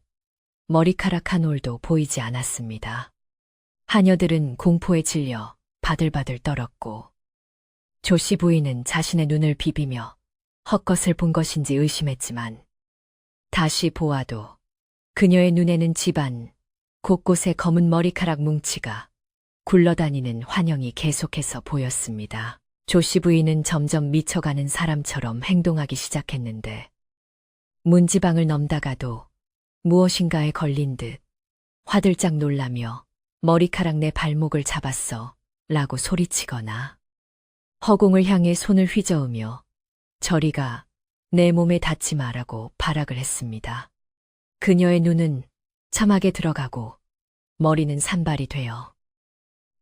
머리카락 한 올도 보이지 않았습니다. 하녀들은 공포에 질려 바들바들 떨었고 조씨 부인은 자신의 눈을 비비며 헛것을 본 것인지 의심했지만 다시 보아도 그녀의 눈에는 집안 곳곳에 검은 머리카락 뭉치가 굴러다니는 환영이 계속해서 보였습니다. 조씨 부인은 점점 미쳐가는 사람처럼 행동하기 시작했는데 문지방을 넘다가도 무엇인가에 걸린 듯 화들짝 놀라며 머리카락 내 발목을 잡았어 라고 소리치거나 허공을 향해 손을 휘저으며 저리가 내 몸에 닿지 마라고 발악을 했습니다. 그녀의 눈은 참하게 들어가고 머리는 산발이 되어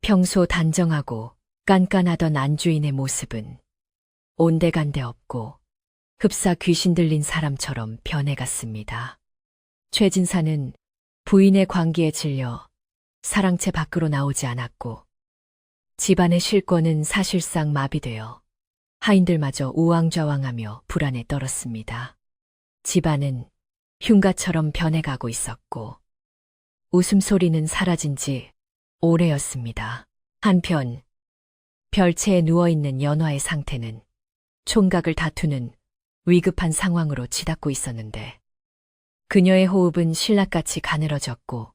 평소 단정하고 깐깐하던 안주인의 모습은 온데간데 없고 흡사 귀신 들린 사람처럼 변해갔습니다. 최진사는 부인의 광기에 질려 사랑채 밖으로 나오지 않았고 집안의 실권은 사실상 마비되어 하인들마저 우왕좌왕하며 불안에 떨었습니다. 집안은 흉가처럼 변해가고 있었고 웃음소리는 사라진 지 오래였습니다. 한편 별채에 누워있는 연화의 상태는 총각을 다투는 위급한 상황으로 치닫고 있었는데 그녀의 호흡은 신락같이 가늘어졌고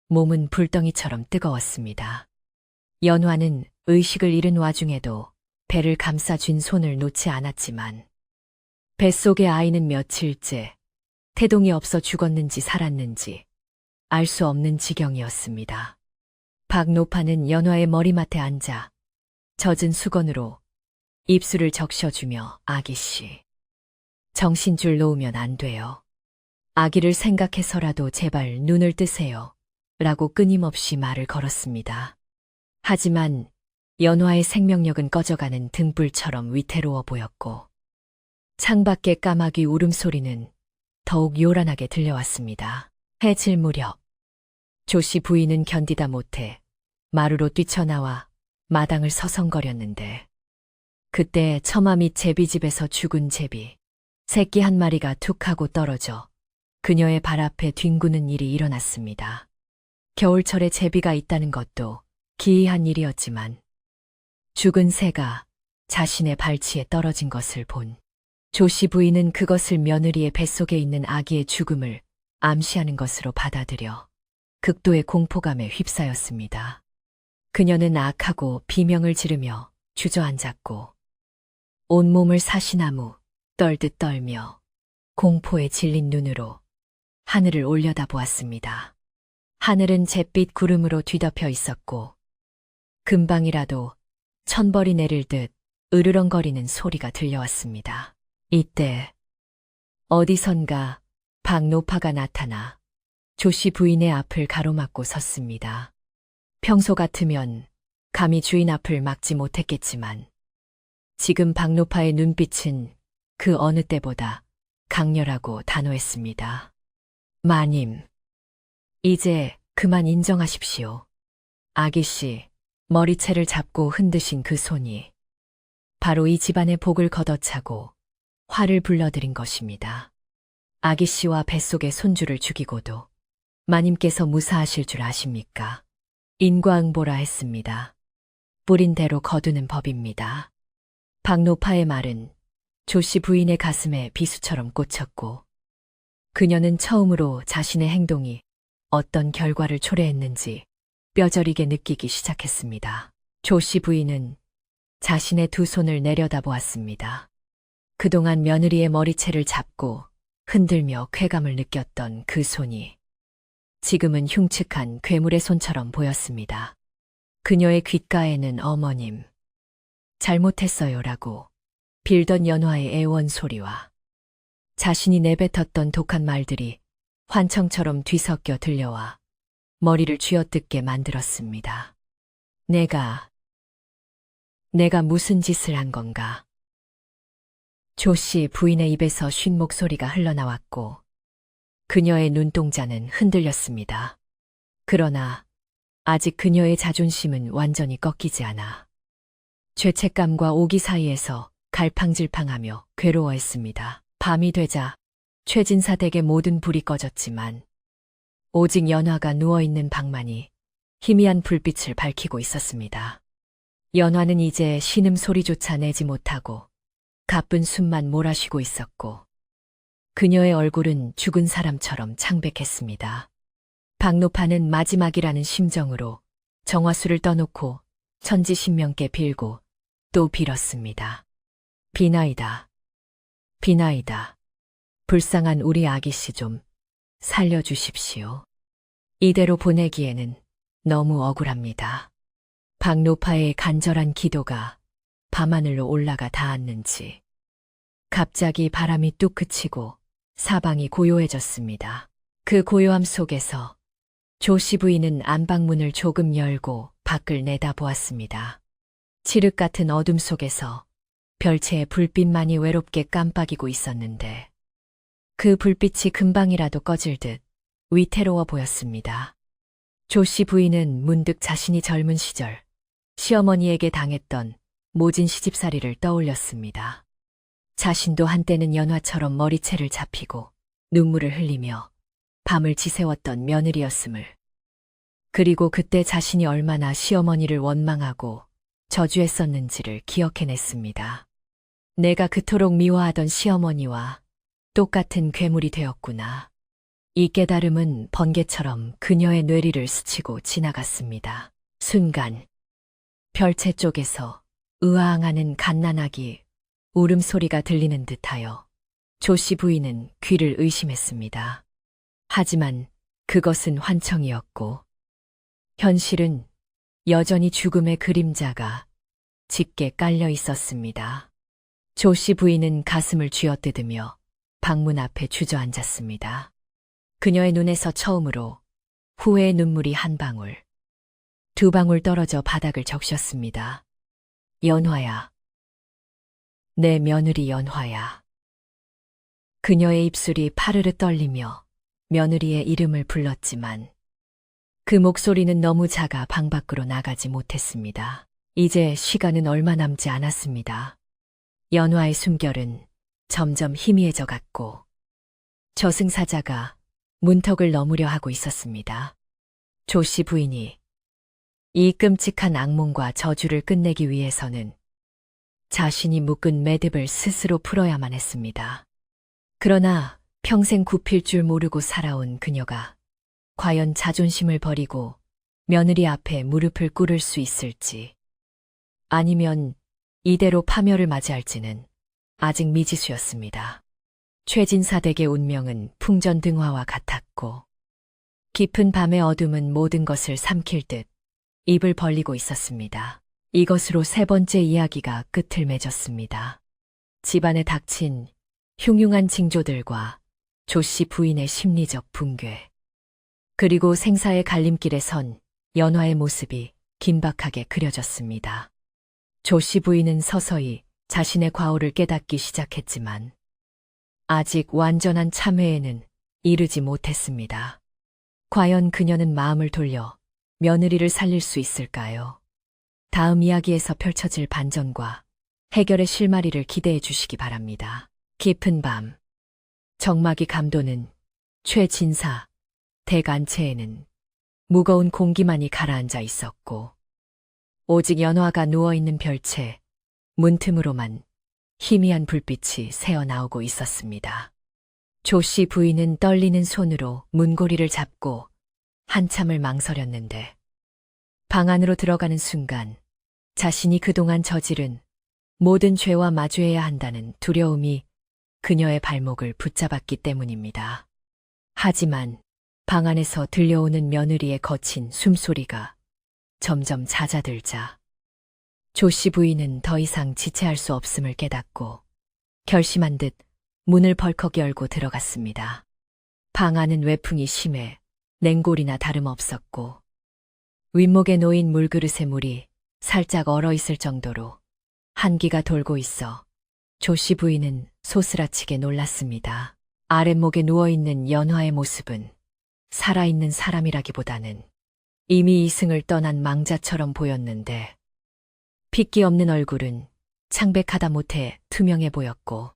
몸은 불덩이처럼 뜨거웠습니다. 연화는 의식을 잃은 와중에도 배를 감싸쥔 손을 놓지 않았지만 뱃속의 아이는 며칠째 태동이 없어 죽었는지 살았는지 알 수 없는 지경이었습니다. 박노파는 연화의 머리맡에 앉아 젖은 수건으로 입술을 적셔주며 아기씨, 정신줄 놓으면 안 돼요. 아기를 생각해서라도 제발 눈을 뜨세요. 라고 끊임없이 말을 걸었습니다. 하지만 연화의 생명력은 꺼져가는 등불처럼 위태로워 보였고 창밖의 까마귀 울음소리는 더욱 요란하게 들려왔습니다. 해질 무렵 조씨 부인은 견디다 못해 마루로 뛰쳐나와 마당을 서성거렸는데 그때 처마 밑 제비집에서 죽은 제비 새끼 한 마리가 툭 하고 떨어져 그녀의 발 앞에 뒹구는 일이 일어났습니다. 겨울철에 제비가 있다는 것도 기이한 일이었지만 죽은 새가 자신의 발치에 떨어진 것을 본 조씨 부인은 그것을 며느리의 뱃속에 있는 아기의 죽음을 암시하는 것으로 받아들여 극도의 공포감에 휩싸였습니다. 그녀는 악하고 비명을 지르며 주저앉았고 온몸을 사시나무 떨듯 떨며 공포에 질린 눈으로 하늘을 올려다보았습니다. 하늘은 잿빛 구름으로 뒤덮여 있었고 금방이라도 천벌이 내릴 듯 으르렁거리는 소리가 들려왔습니다. 이때 어디선가 박노파가 나타나 조씨 부인의 앞을 가로막고 섰습니다. 평소 같으면 감히 주인 앞을 막지 못했겠지만 지금 박노파의 눈빛은 그 어느 때보다 강렬하고 단호했습니다. 마님, 이제 그만 인정하십시오. 아기씨, 머리채를 잡고 흔드신 그 손이 바로 이 집안의 복을 걷어차고 화를 불러들인 것입니다. 아기씨와 뱃속의 손주를 죽이고도 마님께서 무사하실 줄 아십니까? 인과응보라 했습니다. 뿌린 대로 거두는 법입니다. 박노파의 말은 조씨 부인의 가슴에 비수처럼 꽂혔고 그녀는 처음으로 자신의 행동이 어떤 결과를 초래했는지 뼈저리게 느끼기 시작했습니다. 조씨 부인은 자신의 두 손을 내려다보았습니다. 그동안 며느리의 머리채를 잡고 흔들며 쾌감을 느꼈던 그 손이 지금은 흉측한 괴물의 손처럼 보였습니다. 그녀의 귓가에는 어머님, 잘못했어요라고 빌던 연화의 애원 소리와 자신이 내뱉었던 독한 말들이 환청처럼 뒤섞여 들려와 머리를 쥐어뜯게 만들었습니다. 내가 무슨 짓을 한 건가? 조씨 부인의 입에서 쉰 목소리가 흘러나왔고 그녀의 눈동자는 흔들렸습니다. 그러나 아직 그녀의 자존심은 완전히 꺾이지 않아 죄책감과 오기 사이에서 갈팡질팡하며 괴로워했습니다. 밤이 되자 최진사 댁의 모든 불이 꺼졌지만 오직 연화가 누워있는 방만이 희미한 불빛을 밝히고 있었습니다. 연화는 이제 신음소리조차 내지 못하고 가쁜 숨만 몰아쉬고 있었고 그녀의 얼굴은 죽은 사람처럼 창백했습니다. 박노파는 마지막이라는 심정으로 정화수를 떠놓고 천지신명께 빌고 또 빌었습니다. 비나이다. 비나이다. 불쌍한 우리 아기씨 좀 살려주십시오. 이대로 보내기에는 너무 억울합니다. 박노파의 간절한 기도가 밤하늘로 올라가 닿았는지 갑자기 바람이 뚝 그치고 사방이 고요해졌습니다. 그 고요함 속에서 조씨 부인은 안방문을 조금 열고 밖을 내다보았습니다. 칠흑 같은 어둠 속에서 별채의 불빛만이 외롭게 깜빡이고 있었는데 그 불빛이 금방이라도 꺼질 듯 위태로워 보였습니다. 조씨 부인은 문득 자신이 젊은 시절 시어머니에게 당했던 모진 시집살이를 떠올렸습니다. 자신도 한때는 연화처럼 머리채를 잡히고 눈물을 흘리며 밤을 지새웠던 며느리였음을. 그리고 그때 자신이 얼마나 시어머니를 원망하고 저주했었는지를 기억해냈습니다. 내가 그토록 미워하던 시어머니와 똑같은 괴물이 되었구나. 이 깨달음은 번개처럼 그녀의 뇌리를 스치고 지나갔습니다. 순간 별채 쪽에서 으아앙하는 갓난아기 울음소리가 들리는 듯하여 조씨 부인은 귀를 의심했습니다. 하지만 그것은 환청이었고 현실은 여전히 죽음의 그림자가 짙게 깔려 있었습니다. 조씨 부인은 가슴을 쥐어뜯으며 방문 앞에 주저앉았습니다. 그녀의 눈에서 처음으로 후회의 눈물이 한 방울, 두 방울 떨어져 바닥을 적셨습니다. 연화야. 내 며느리 연화야. 그녀의 입술이 파르르 떨리며 며느리의 이름을 불렀지만 그 목소리는 너무 작아 방 밖으로 나가지 못했습니다. 이제 시간은 얼마 남지 않았습니다. 연화의 숨결은 점점 희미해져 갔고 저승사자가 문턱을 넘으려 하고 있었습니다. 조씨 부인이 이 끔찍한 악몽과 저주를 끝내기 위해서는 자신이 묶은 매듭을 스스로 풀어야만 했습니다. 그러나 평생 굽힐 줄 모르고 살아온 그녀가 과연 자존심을 버리고 며느리 앞에 무릎을 꿇을 수 있을지, 아니면 이대로 파멸을 맞이할지는 아직 미지수였습니다. 최진사 댁의 운명은 풍전등화와 같았고 깊은 밤의 어둠은 모든 것을 삼킬 듯 입을 벌리고 있었습니다. 이것으로 세 번째 이야기가 끝을 맺었습니다. 집안에 닥친 흉흉한 징조들과 조씨 부인의 심리적 붕괴, 그리고 생사의 갈림길에 선 연화의 모습이 긴박하게 그려졌습니다. 조씨 부인은 서서히 자신의 과오를 깨닫기 시작했지만 아직 완전한 참회에는 이르지 못했습니다. 과연 그녀는 마음을 돌려 며느리를 살릴 수 있을까요? 다음 이야기에서 펼쳐질 반전과 해결의 실마리를 기대해 주시기 바랍니다. 깊은 밤, 정막이 감도는 최진사 댁 안채에는 무거운 공기만이 가라앉아 있었고 오직 연화가 누워있는 별채 문틈으로만 희미한 불빛이 새어나오고 있었습니다. 조씨 부인은 떨리는 손으로 문고리를 잡고 한참을 망설였는데 방 안으로 들어가는 순간 자신이 그동안 저지른 모든 죄와 마주해야 한다는 두려움이 그녀의 발목을 붙잡았기 때문입니다. 하지만 방 안에서 들려오는 며느리의 거친 숨소리가 점점 잦아들자 조씨 부인은 더 이상 지체할 수 없음을 깨닫고 결심한 듯 문을 벌컥 열고 들어갔습니다. 방 안은 외풍이 심해 냉골이나 다름없었고 윗목에 놓인 물그릇의 물이 살짝 얼어있을 정도로 한기가 돌고 있어 조씨 부인은 소스라치게 놀랐습니다. 아랫목에 누워있는 연화의 모습은 살아있는 사람이라기보다는 이미 이승을 떠난 망자처럼 보였는데 핏기 없는 얼굴은 창백하다 못해 투명해 보였고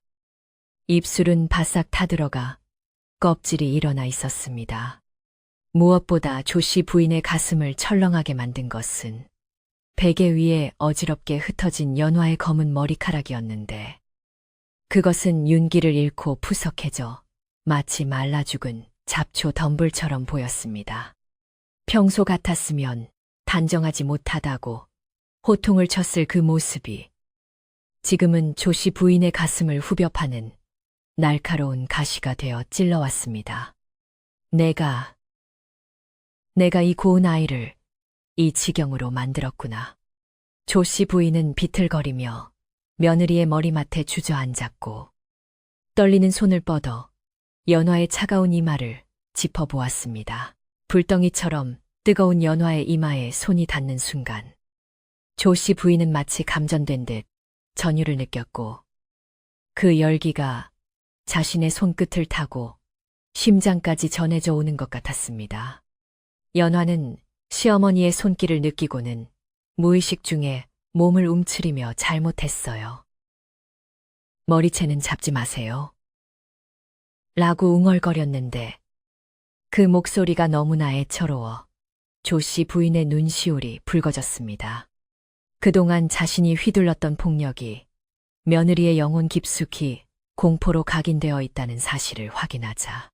입술은 바싹 타들어가 껍질이 일어나 있었습니다. 무엇보다 조씨 부인의 가슴을 철렁하게 만든 것은 베개 위에 어지럽게 흩어진 연화의 검은 머리카락이었는데 그것은 윤기를 잃고 푸석해져 마치 말라 죽은 잡초 덤불처럼 보였습니다. 평소 같았으면 단정하지 못하다고 호통을 쳤을 그 모습이 지금은 조씨 부인의 가슴을 후벼 파는 날카로운 가시가 되어 찔러왔습니다. 내가 이 고운 아이를 이 지경으로 만들었구나. 조씨 부인은 비틀거리며 며느리의 머리맡에 주저앉았고 떨리는 손을 뻗어 연화의 차가운 이마를 짚어보았습니다. 불덩이처럼 뜨거운 연화의 이마에 손이 닿는 순간 조씨 부인은 마치 감전된 듯 전율을 느꼈고 그 열기가 자신의 손끝을 타고 심장까지 전해져 오는 것 같았습니다. 연화는 시어머니의 손길을 느끼고는 무의식 중에 몸을 움츠리며 잘못했어요. 머리채는 잡지 마세요. 라고 웅얼거렸는데 그 목소리가 너무나 애처로워 조 씨 부인의 눈시울이 붉어졌습니다. 그동안 자신이 휘둘렀던 폭력이 며느리의 영혼 깊숙이 공포로 각인되어 있다는 사실을 확인하자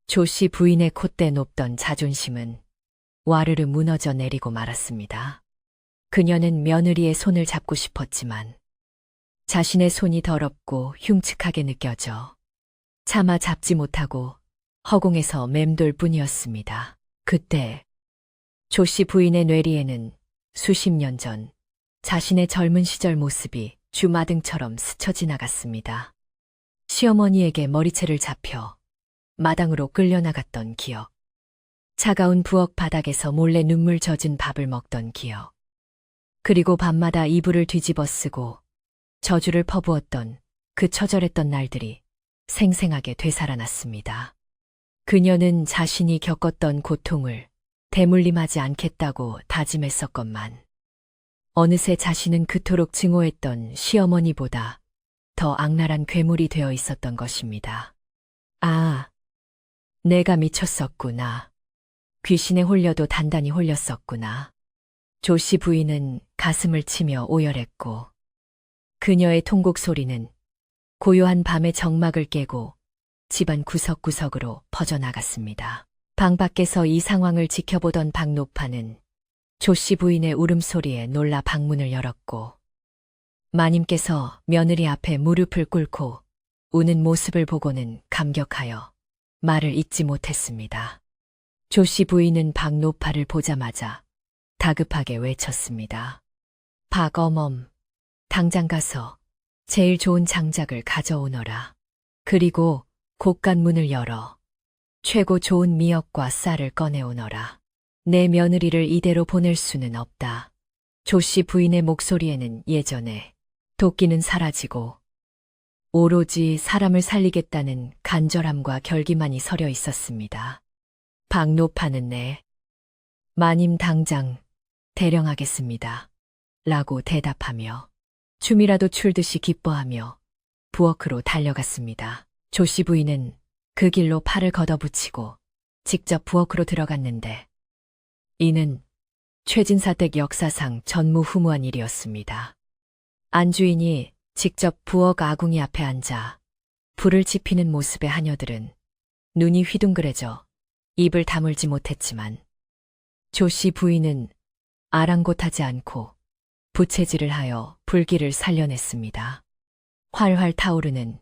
조 씨 부인의 콧대 높던 자존심은 와르르 무너져 내리고 말았습니다. 그녀는 며느리의 손을 잡고 싶었지만 자신의 손이 더럽고 흉측하게 느껴져 차마 잡지 못하고 허공에서 맴돌 뿐이었습니다. 그때 조 씨 부인의 뇌리에는 수십 년 전 자신의 젊은 시절 모습이 주마등처럼 스쳐 지나갔습니다. 시어머니에게 머리채를 잡혀 마당으로 끌려나갔던 기억. 차가운 부엌 바닥에서 몰래 눈물 젖은 밥을 먹던 기억. 그리고 밤마다 이불을 뒤집어 쓰고 저주를 퍼부었던 그 처절했던 날들이 생생하게 되살아났습니다. 그녀는 자신이 겪었던 고통을 대물림하지 않겠다고 다짐했었건만 어느새 자신은 그토록 증오했던 시어머니보다 더 악랄한 괴물이 되어 있었던 것입니다. 아, 내가 미쳤었구나. 귀신에 홀려도 단단히 홀렸었구나. 조 씨 부인은 가슴을 치며 오열했고 그녀의 통곡 소리는 고요한 밤의 정막을 깨고 집안 구석구석으로 퍼져나갔습니다. 방 밖에서 이 상황을 지켜보던 박노파는 조 씨 부인의 울음소리에 놀라 방문을 열었고 마님께서 며느리 앞에 무릎을 꿇고 우는 모습을 보고는 감격하여 말을 잇지 못했습니다. 조 씨 부인은 박노파를 보자마자 다급하게 외쳤습니다. 박어멈, 당장 가서 제일 좋은 장작을 가져오너라. 그리고 곳간 문을 열어 최고 좋은 미역과 쌀을 꺼내오너라. 내 며느리를 이대로 보낼 수는 없다. 조 씨 부인의 목소리에는 예전에 도끼는 사라지고 오로지 사람을 살리겠다는 간절함과 결기만이 서려 있었습니다. 박노파는 마님 당장 대령하겠습니다. 라고 대답하며 춤이라도 출듯이 기뻐하며 부엌으로 달려갔습니다. 조 씨 부인은 그 길로 팔을 걷어붙이고 직접 부엌으로 들어갔는데 이는 최진사댁 역사상 전무후무한 일이었습니다. 안주인이 직접 부엌 아궁이 앞에 앉아 불을 지피는 모습의 하녀들은 눈이 휘둥그레져 입을 다물지 못했지만 조 씨 부인은 아랑곳하지 않고 부채질을 하여 불길을 살려냈습니다. 활활 타오르는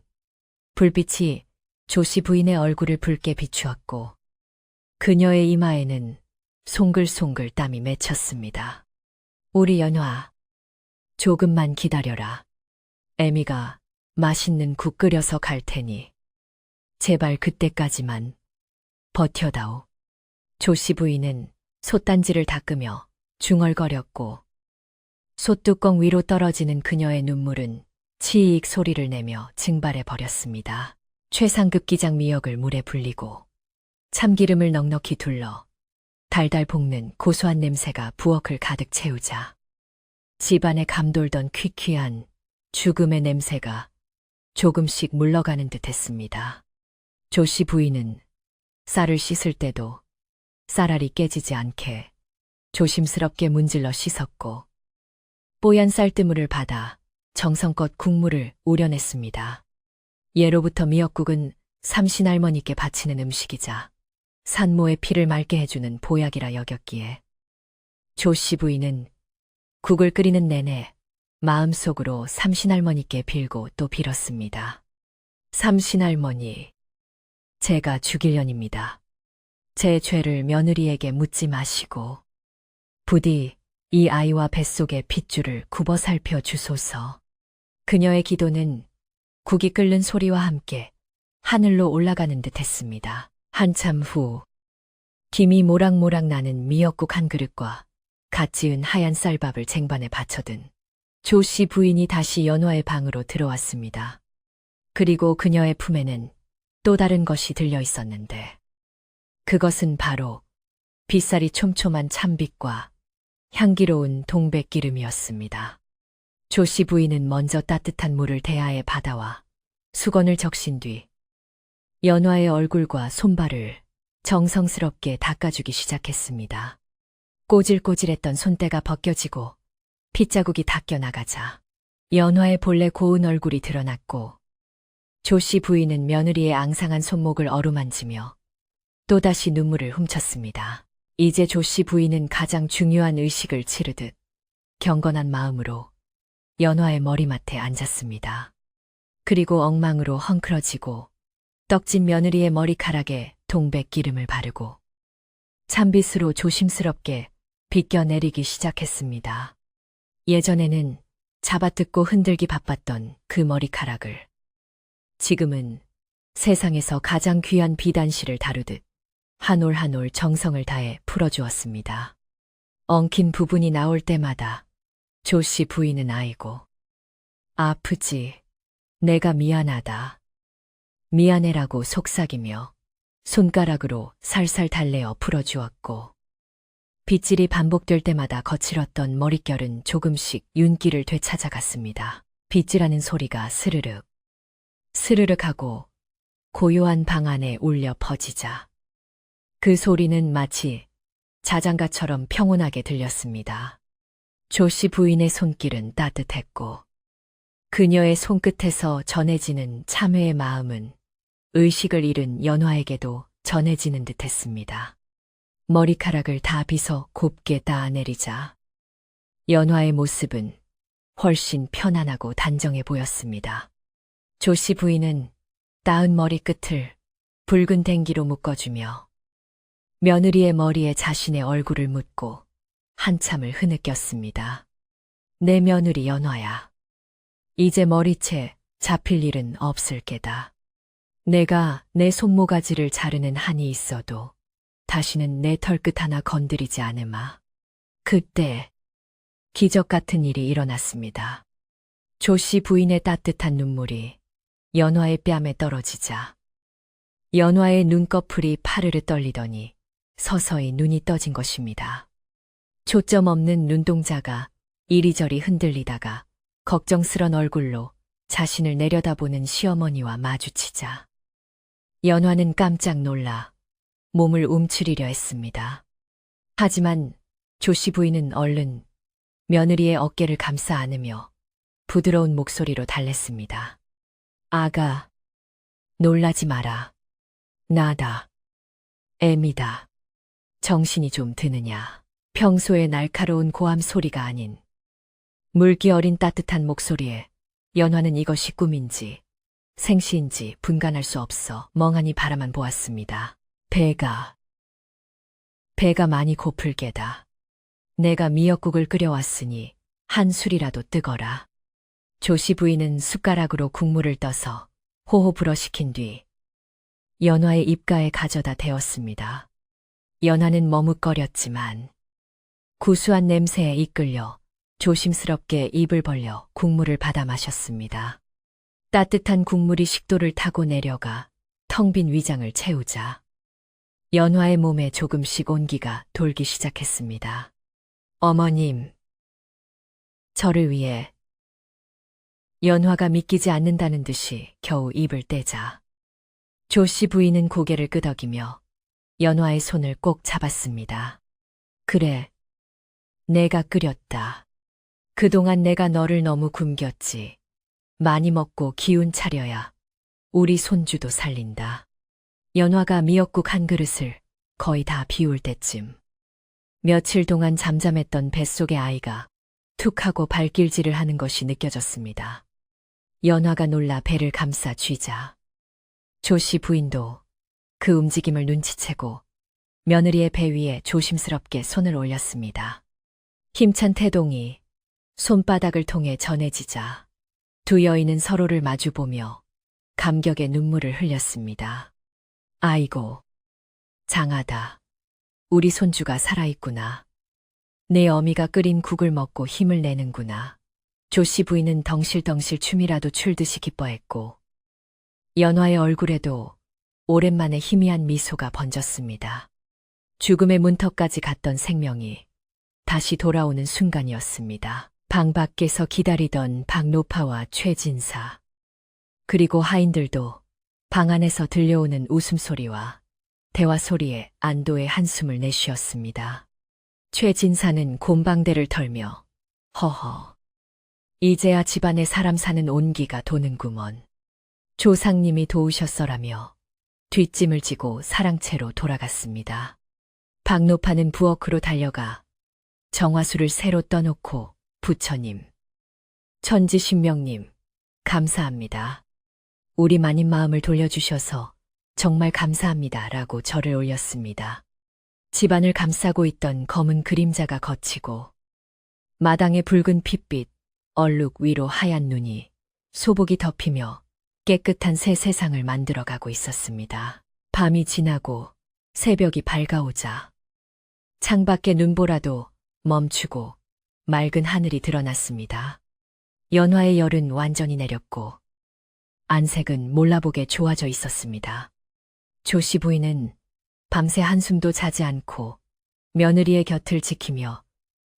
불빛이 조 씨 부인의 얼굴을 붉게 비추었고 그녀의 이마에는 송글송글 땀이 맺혔습니다. 우리 연화, 조금만 기다려라. 애미가 맛있는 국 끓여서 갈 테니 제발 그때까지만 버텨다오. 조 씨 부인은 솥단지를 닦으며 중얼거렸고 솥뚜껑 위로 떨어지는 그녀의 눈물은 치익 소리를 내며 증발해 버렸습니다. 최상급 기장 미역을 물에 불리고 참기름을 넉넉히 둘러 달달 볶는 고소한 냄새가 부엌을 가득 채우자 집안에 감돌던 퀴퀴한 죽음의 냄새가 조금씩 물러가는 듯 했습니다. 조 씨 부인은 쌀을 씻을 때도 쌀알이 깨지지 않게 조심스럽게 문질러 씻었고 뽀얀 쌀뜨물을 받아 정성껏 국물을 우려냈습니다. 예로부터 미역국은 삼신할머니께 바치는 음식이자 산모의 피를 맑게 해주는 보약이라 여겼기에 조 씨 부인은 국을 끓이는 내내 마음속으로 삼신할머니께 빌고 또 빌었습니다. 삼신할머니, 제가 죽일년입니다. 제 죄를 며느리에게 묻지 마시고 부디 이 아이와 뱃속의 핏줄을 굽어 살펴 주소서. 그녀의 기도는 국이 끓는 소리와 함께 하늘로 올라가는 듯 했습니다. 한참 후 김이 모락모락 나는 미역국 한 그릇과 갓 지은 하얀 쌀밥을 쟁반에 받쳐든 조 씨 부인이 다시 연화의 방으로 들어왔습니다. 그리고 그녀의 품에는 또 다른 것이 들려 있었는데 그것은 바로 빗살이 촘촘한 참빗과 향기로운 동백기름이었습니다. 조 씨 부인은 먼저 따뜻한 물을 대야에 받아와 수건을 적신 뒤 연화의 얼굴과 손발을 정성스럽게 닦아주기 시작했습니다. 꼬질꼬질했던 손때가 벗겨지고 핏자국이 닦여 나가자 연화의 본래 고운 얼굴이 드러났고 조씨 부인은 며느리의 앙상한 손목을 어루만지며 또다시 눈물을 훔쳤습니다. 이제 조씨 부인은 가장 중요한 의식을 치르듯 경건한 마음으로 연화의 머리맡에 앉았습니다. 그리고 엉망으로 헝클어지고 떡진 며느리의 머리카락에 동백 기름을 바르고 찬빗으로 조심스럽게 빗겨내리기 시작했습니다. 예전에는 잡아뜯고 흔들기 바빴던 그 머리카락을 지금은 세상에서 가장 귀한 비단실을 다루듯 한 올 한 올 정성을 다해 풀어주었습니다. 엉킨 부분이 나올 때마다 조씨 부인은 아이고, 아프지, 내가 미안하다, 미안해라고 속삭이며 손가락으로 살살 달래어 풀어주었고 빗질이 반복될 때마다 거칠었던 머릿결은 조금씩 윤기를 되찾아갔습니다. 빗질하는 소리가 스르륵, 스르륵 하고 고요한 방 안에 울려 퍼지자 그 소리는 마치 자장가처럼 평온하게 들렸습니다. 조씨 부인의 손길은 따뜻했고 그녀의 손끝에서 전해지는 참회의 마음은 의식을 잃은 연화에게도 전해지는 듯했습니다. 머리카락을 다 빗어 곱게 닦아내리자 연화의 모습은 훨씬 편안하고 단정해 보였습니다. 조씨 부인은 따은 머리끝을 붉은 댕기로 묶어주며 며느리의 머리에 자신의 얼굴을 묻고 한참을 흐느꼈습니다. 내 며느리 연화야. 이제 머리채 잡힐 일은 없을 게다. 내가 내 손모가지를 자르는 한이 있어도 다시는 내 털끝 하나 건드리지 않으마. 그때 기적 같은 일이 일어났습니다. 조씨 부인의 따뜻한 눈물이 연화의 뺨에 떨어지자 연화의 눈꺼풀이 파르르 떨리더니 서서히 눈이 떠진 것입니다. 초점 없는 눈동자가 이리저리 흔들리다가 걱정스런 얼굴로 자신을 내려다보는 시어머니와 마주치자 연화는 깜짝 놀라 몸을 움츠리려 했습니다. 하지만 조씨 부인은 얼른 며느리의 어깨를 감싸 안으며 부드러운 목소리로 달랬습니다. 아가, 놀라지 마라. 나다. 애미다. 정신이 좀 드느냐. 평소의 날카로운 고함 소리가 아닌 물기 어린 따뜻한 목소리에 연화는 이것이 꿈인지 생시인지 분간할 수 없어 멍하니 바라만 보았습니다. 배가 많이 고플 게다. 내가 미역국을 끓여왔으니 한 술이라도 뜨거라. 조씨 부인은 숟가락으로 국물을 떠서 호호 불어시킨 뒤 연화의 입가에 가져다 대었습니다. 연화는 머뭇거렸지만 구수한 냄새에 이끌려 조심스럽게 입을 벌려 국물을 받아 마셨습니다. 따뜻한 국물이 식도를 타고 내려가 텅 빈 위장을 채우자 연화의 몸에 조금씩 온기가 돌기 시작했습니다. 어머님, 저를 위해 연화가 믿기지 않는다는 듯이 겨우 입을 떼자 조씨 부인은 고개를 끄덕이며 연화의 손을 꼭 잡았습니다. 그래, 내가 끓였다. 그동안 내가 너를 너무 굶겼지. 많이 먹고 기운 차려야 우리 손주도 살린다. 연화가 미역국 한 그릇을 거의 다 비울 때쯤 며칠 동안 잠잠했던 뱃속의 아이가 툭 하고 발길질을 하는 것이 느껴졌습니다. 연화가 놀라 배를 감싸 쥐자 조씨 부인도 그 움직임을 눈치채고 며느리의 배 위에 조심스럽게 손을 올렸습니다. 힘찬 태동이 손바닥을 통해 전해지자 두 여인은 서로를 마주보며 감격의 눈물을 흘렸습니다. 아이고, 장하다. 우리 손주가 살아있구나. 내 어미가 끓인 국을 먹고 힘을 내는구나. 조씨 부인은 덩실덩실 춤이라도 출듯이 기뻐했고 연화의 얼굴에도 오랜만에 희미한 미소가 번졌습니다. 죽음의 문턱까지 갔던 생명이 다시 돌아오는 순간이었습니다. 방 밖에서 기다리던 박노파와 최진사 그리고 하인들도 방 안에서 들려오는 웃음소리와 대화 소리에 안도의 한숨을 내쉬었습니다. 최진사는 곰방대를 털며 허허. 이제야 집안에 사람 사는 온기가 도는구먼. 조상님이 도우셨어라며 뒷짐을 지고 사랑채로 돌아갔습니다. 박노파는 부엌으로 달려가 정화수를 새로 떠놓고 부처님, 천지신명님, 감사합니다. 우리 마님 마음을 돌려주셔서 정말 감사합니다. 라고 절을 올렸습니다. 집안을 감싸고 있던 검은 그림자가 걷히고 마당의 붉은 핏빛, 얼룩 위로 하얀 눈이 소복이 덮이며 깨끗한 새 세상을 만들어가고 있었습니다. 밤이 지나고 새벽이 밝아오자 창밖에 눈보라도 멈추고 맑은 하늘이 드러났습니다. 연화의 열은 완전히 내렸고 안색은 몰라보게 좋아져 있었습니다. 조씨 부인은 밤새 한숨도 자지 않고 며느리의 곁을 지키며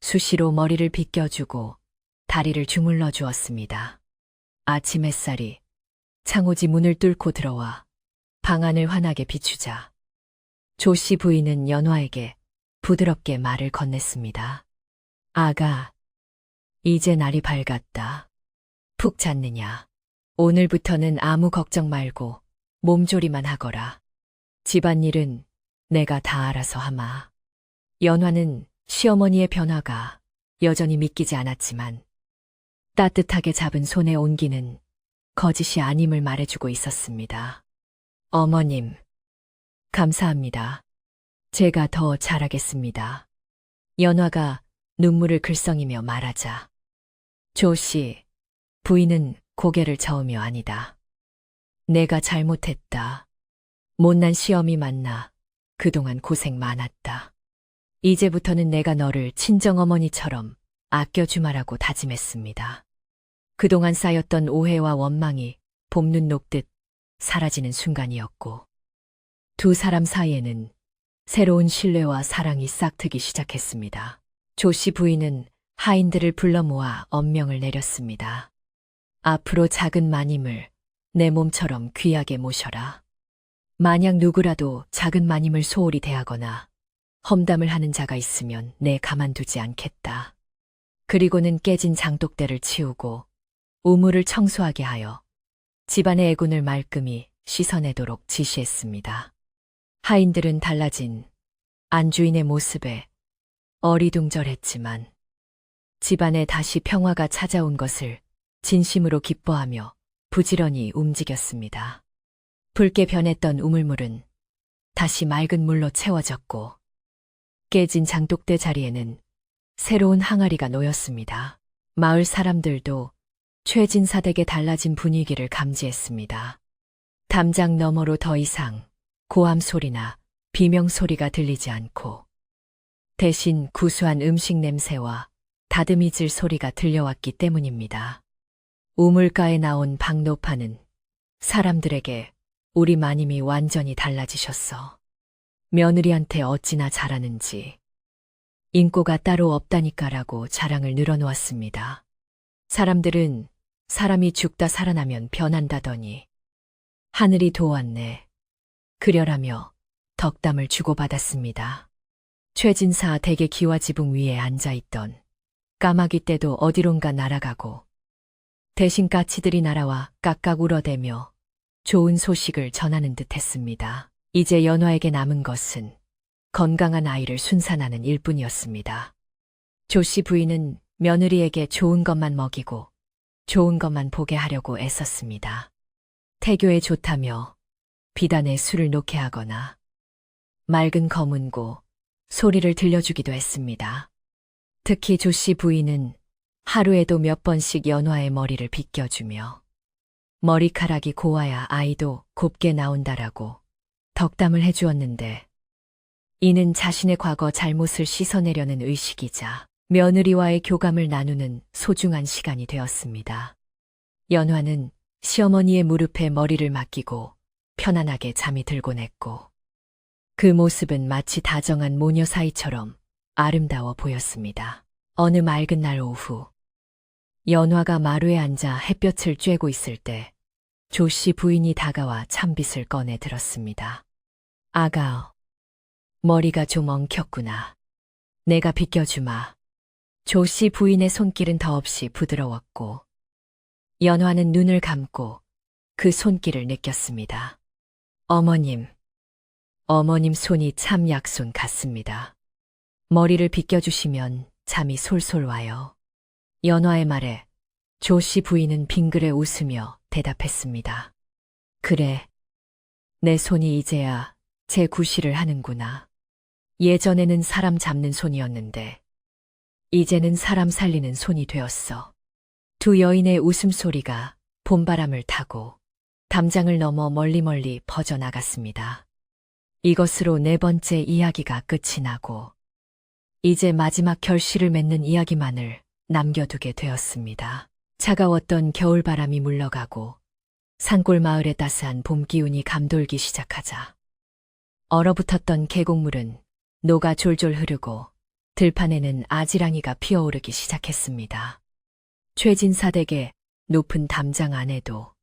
수시로 머리를 빗겨주고 다리를 주물러 주었습니다. 아침 햇살이 창호지 문을 뚫고 들어와 방 안을 환하게 비추자 조씨 부인은 연화에게 부드럽게 말을 건넸습니다. 아가, 이제 날이 밝았다. 푹 잤느냐? 오늘부터는 아무 걱정 말고 몸조리만 하거라. 집안일은 내가 다 알아서 하마. 연화는 시어머니의 변화가 여전히 믿기지 않았지만 따뜻하게 잡은 손의 온기는 거짓이 아님을 말해주고 있었습니다. 어머님, 감사합니다. 제가 더 잘하겠습니다. 연화가 눈물을 글썽이며 말하자 조씨, 부인은 고개를 저으며 아니다. 내가 잘못했다. 못난 시어미 만나 그동안 고생 많았다. 이제부터는 내가 너를 친정어머니처럼 아껴주마라고 다짐했습니다. 그동안 쌓였던 오해와 원망이 봄눈 녹듯 사라지는 순간이었고 두 사람 사이에는 새로운 신뢰와 사랑이 싹트기 시작했습니다. 조씨 부인은 하인들을 불러 모아 엄명을 내렸습니다. 앞으로 작은 마님을 내 몸처럼 귀하게 모셔라. 만약 누구라도 작은 마님을 소홀히 대하거나 험담을 하는 자가 있으면 내 가만두지 않겠다. 그리고는 깨진 장독대를 치우고 우물을 청소하게 하여 집안의 애군을 말끔히 씻어내도록 지시했습니다. 하인들은 달라진 안주인의 모습에 어리둥절했지만 집안에 다시 평화가 찾아온 것을 진심으로 기뻐하며 부지런히 움직였습니다. 붉게 변했던 우물물은 다시 맑은 물로 채워졌고 깨진 장독대 자리에는 새로운 항아리가 놓였습니다. 마을 사람들도 최진사 댁의 달라진 분위기를 감지했습니다. 담장 너머로 더 이상 고함 소리나 비명 소리가 들리지 않고 대신 구수한 음식 냄새와 다듬이질 소리가 들려왔기 때문입니다. 우물가에 나온 박노파는 사람들에게 우리 마님이 완전히 달라지셨어. 며느리한테 어찌나 잘하는지 인꼬가 따로 없다니까라고 자랑을 늘어놓았습니다. 사람들은 사람이 죽다 살아나면 변한다더니 하늘이 도왔네. 그려라며 덕담을 주고받았습니다. 최진사 댁의 기와지붕 위에 앉아있던 까마귀 떼도 어디론가 날아가고 대신 까치들이 날아와 깍깍 울어대며 좋은 소식을 전하는 듯 했습니다. 이제 연화에게 남은 것은 건강한 아이를 순산하는 일뿐이었습니다. 조씨 부인은 며느리에게 좋은 것만 먹이고 좋은 것만 보게 하려고 애썼습니다. 태교에 좋다며 비단에 술을 놓게 하거나 맑은 검은고 소리를 들려주기도 했습니다. 특히 조씨 부인은 하루에도 몇 번씩 연화의 머리를 빗겨주며 머리카락이 고와야 아이도 곱게 나온다라고 덕담을 해주었는데 이는 자신의 과거 잘못을 씻어내려는 의식이자 며느리와의 교감을 나누는 소중한 시간이 되었습니다. 연화는 시어머니의 무릎에 머리를 맡기고 편안하게 잠이 들곤 했고 그 모습은 마치 다정한 모녀 사이처럼 아름다워 보였습니다. 어느 맑은 날 오후 연화가 마루에 앉아 햇볕을 쬐고 있을 때 조씨 부인이 다가와 찬빗을 꺼내 들었습니다. 아가어, 머리가 좀 엉켰구나. 내가 빗겨주마. 조씨 부인의 손길은 더없이 부드러웠고, 연화는 눈을 감고 그 손길을 느꼈습니다. 어머님 손이 참 약손 같습니다. 머리를 빗겨주시면 잠이 솔솔 와요. 연화의 말에 조씨 부인은 빙그레 웃으며 대답했습니다. 그래, 내 손이 이제야 제 구실을 하는구나. 예전에는 사람 잡는 손이었는데 이제는 사람 살리는 손이 되었어. 두 여인의 웃음소리가 봄바람을 타고 담장을 넘어 멀리 퍼져나갔습니다. 이것으로 네 번째 이야기가 끝이 나고 이제 마지막 결실을 맺는 이야기만을 남겨두게 되었습니다. 차가웠던 겨울바람이 물러가고 산골 마을의 따스한 봄 기운이 감돌기 시작하자 얼어붙었던 계곡물은 녹아 졸졸 흐르고 들판에는 아지랑이가 피어오르기 시작했습니다. 최진사 댁의 높은 담장 안에도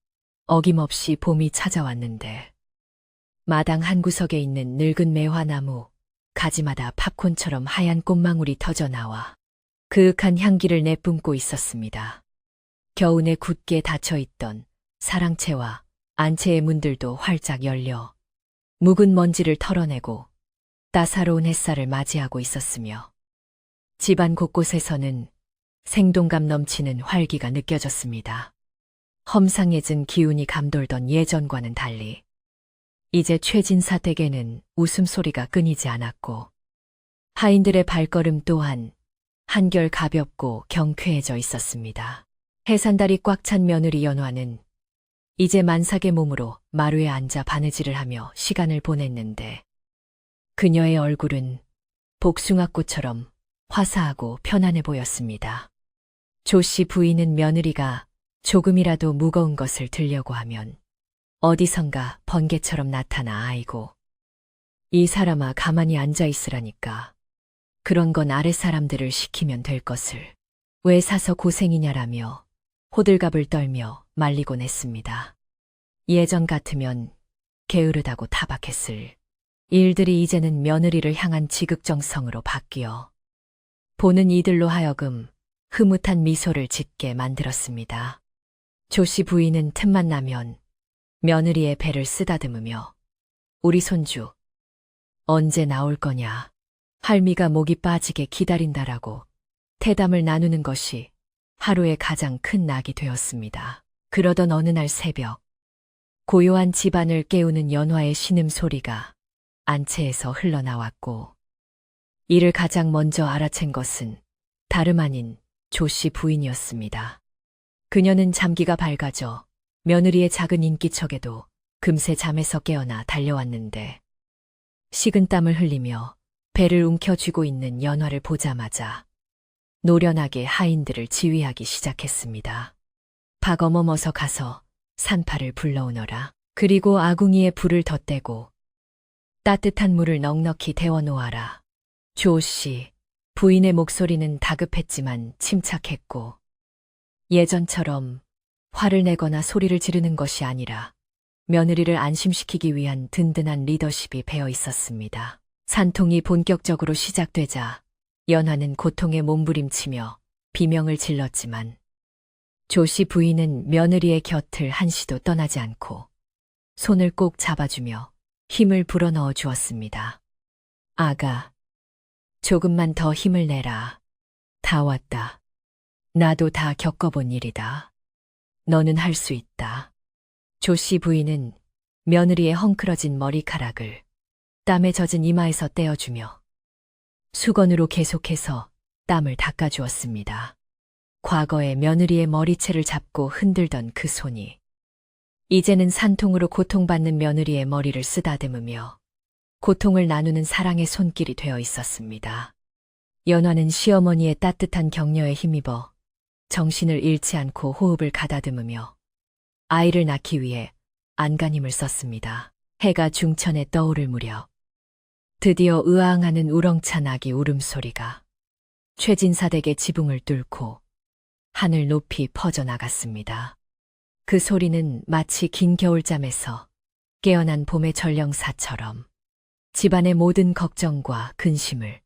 어김없이 봄이 찾아왔는데 마당 한 구석에 있는 늙은 매화나무 가지마다 팝콘처럼 하얀 꽃망울이 터져나와 그윽한 향기를 내뿜고 있었습니다. 겨우내 굳게 닫혀있던 사랑채와 안채의 문들도 활짝 열려 묵은 먼지를 털어내고 따사로운 햇살을 맞이하고 있었으며 집안 곳곳에서는 생동감 넘치는 활기가 느껴졌습니다. 험상해진 기운이 감돌던 예전과는 달리 이제 최진사 댁에는 웃음소리가 끊이지 않았고 하인들의 발걸음 또한 한결 가볍고 경쾌해져 있었습니다. 해산달이 꽉 찬 며느리 연화는 이제 만삭의 몸으로 마루에 앉아 바느질을 하며 시간을 보냈는데 그녀의 얼굴은 복숭아꽃처럼 화사하고 편안해 보였습니다. 조씨 부인은 며느리가 조금이라도 무거운 것을 들려고 하면 어디선가 번개처럼 나타나 아이고, 이 사람아 가만히 앉아 있으라니까. 그런 건 아래 사람들을 시키면 될 것을 왜 사서 고생이냐라며 호들갑을 떨며 말리곤 했습니다. 예전 같으면 게으르다고 타박했을 일들이 이제는 며느리를 향한 지극정성으로 바뀌어 보는 이들로 하여금 흐뭇한 미소를 짓게 만들었습니다. 조씨 부인은 틈만 나면 며느리의 배를 쓰다듬으며 우리 손주 언제 나올 거냐, 할미가 목이 빠지게 기다린다라고 태담을 나누는 것이 하루의 가장 큰 낙이 되었습니다. 그러던 어느 날 새벽 고요한 집안을 깨우는 연화의 신음소리가 안채에서 흘러나왔고 이를 가장 먼저 알아챈 것은 다름 아닌 조씨 부인이었습니다. 그녀는 잠기가 밝아져 며느리의 작은 인기척에도 금세 잠에서 깨어나 달려왔는데 식은땀을 흘리며 배를 움켜쥐고 있는 연화를 보자마자 노련하게 하인들을 지휘하기 시작했습니다. 박어머머서 가서 산파를 불러오너라. 그리고 아궁이에 불을 덧대고 따뜻한 물을 넉넉히 데워놓아라. 조씨, 부인의 목소리는 다급했지만 침착했고 예전처럼 화를 내거나 소리를 지르는 것이 아니라 며느리를 안심시키기 위한 든든한 리더십이 배어 있었습니다. 산통이 본격적으로 시작되자 연화는 고통에 몸부림치며 비명을 질렀지만 조씨 부인은 며느리의 곁을 한시도 떠나지 않고 손을 꼭 잡아주며 힘을 불어넣어 주었습니다. 아가, 조금만 더 힘을 내라. 다 왔다. 나도 다 겪어본 일이다. 너는 할 수 있다. 조씨 부인은 며느리의 헝클어진 머리카락을 땀에 젖은 이마에서 떼어주며 수건으로 계속해서 땀을 닦아주었습니다. 과거에 며느리의 머리채를 잡고 흔들던 그 손이 이제는 산통으로 고통받는 며느리의 머리를 쓰다듬으며 고통을 나누는 사랑의 손길이 되어 있었습니다. 연화는 시어머니의 따뜻한 격려에 힘입어 정신을 잃지 않고 호흡을 가다듬으며 아이를 낳기 위해 안간힘을 썼습니다. 해가 중천에 떠오를 무렵 드디어 으앙하는 우렁찬 아기 울음소리가 최진사 댁의 지붕을 뚫고 하늘 높이 퍼져나갔습니다. 그 소리는 마치 긴 겨울잠에서 깨어난 봄의 전령사처럼 집안의 모든 걱정과 근심을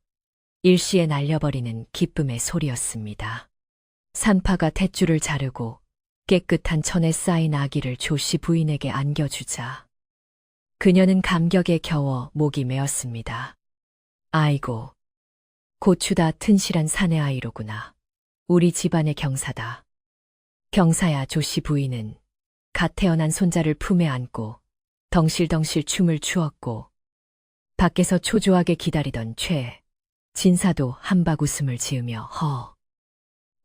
일시에 날려버리는 기쁨의 소리였습니다. 산파가 탯줄을 자르고 깨끗한 천에 쌓인 아기를 조씨 부인에게 안겨주자 그녀는 감격에 겨워 목이 메었습니다. 아이고, 고추다 튼실한 사내 아이로구나. 우리 집안의 경사다. 경사야. 조씨 부인은 갓 태어난 손자를 품에 안고 덩실덩실 춤을 추었고 밖에서 초조하게 기다리던 진사도 한박 웃음을 지으며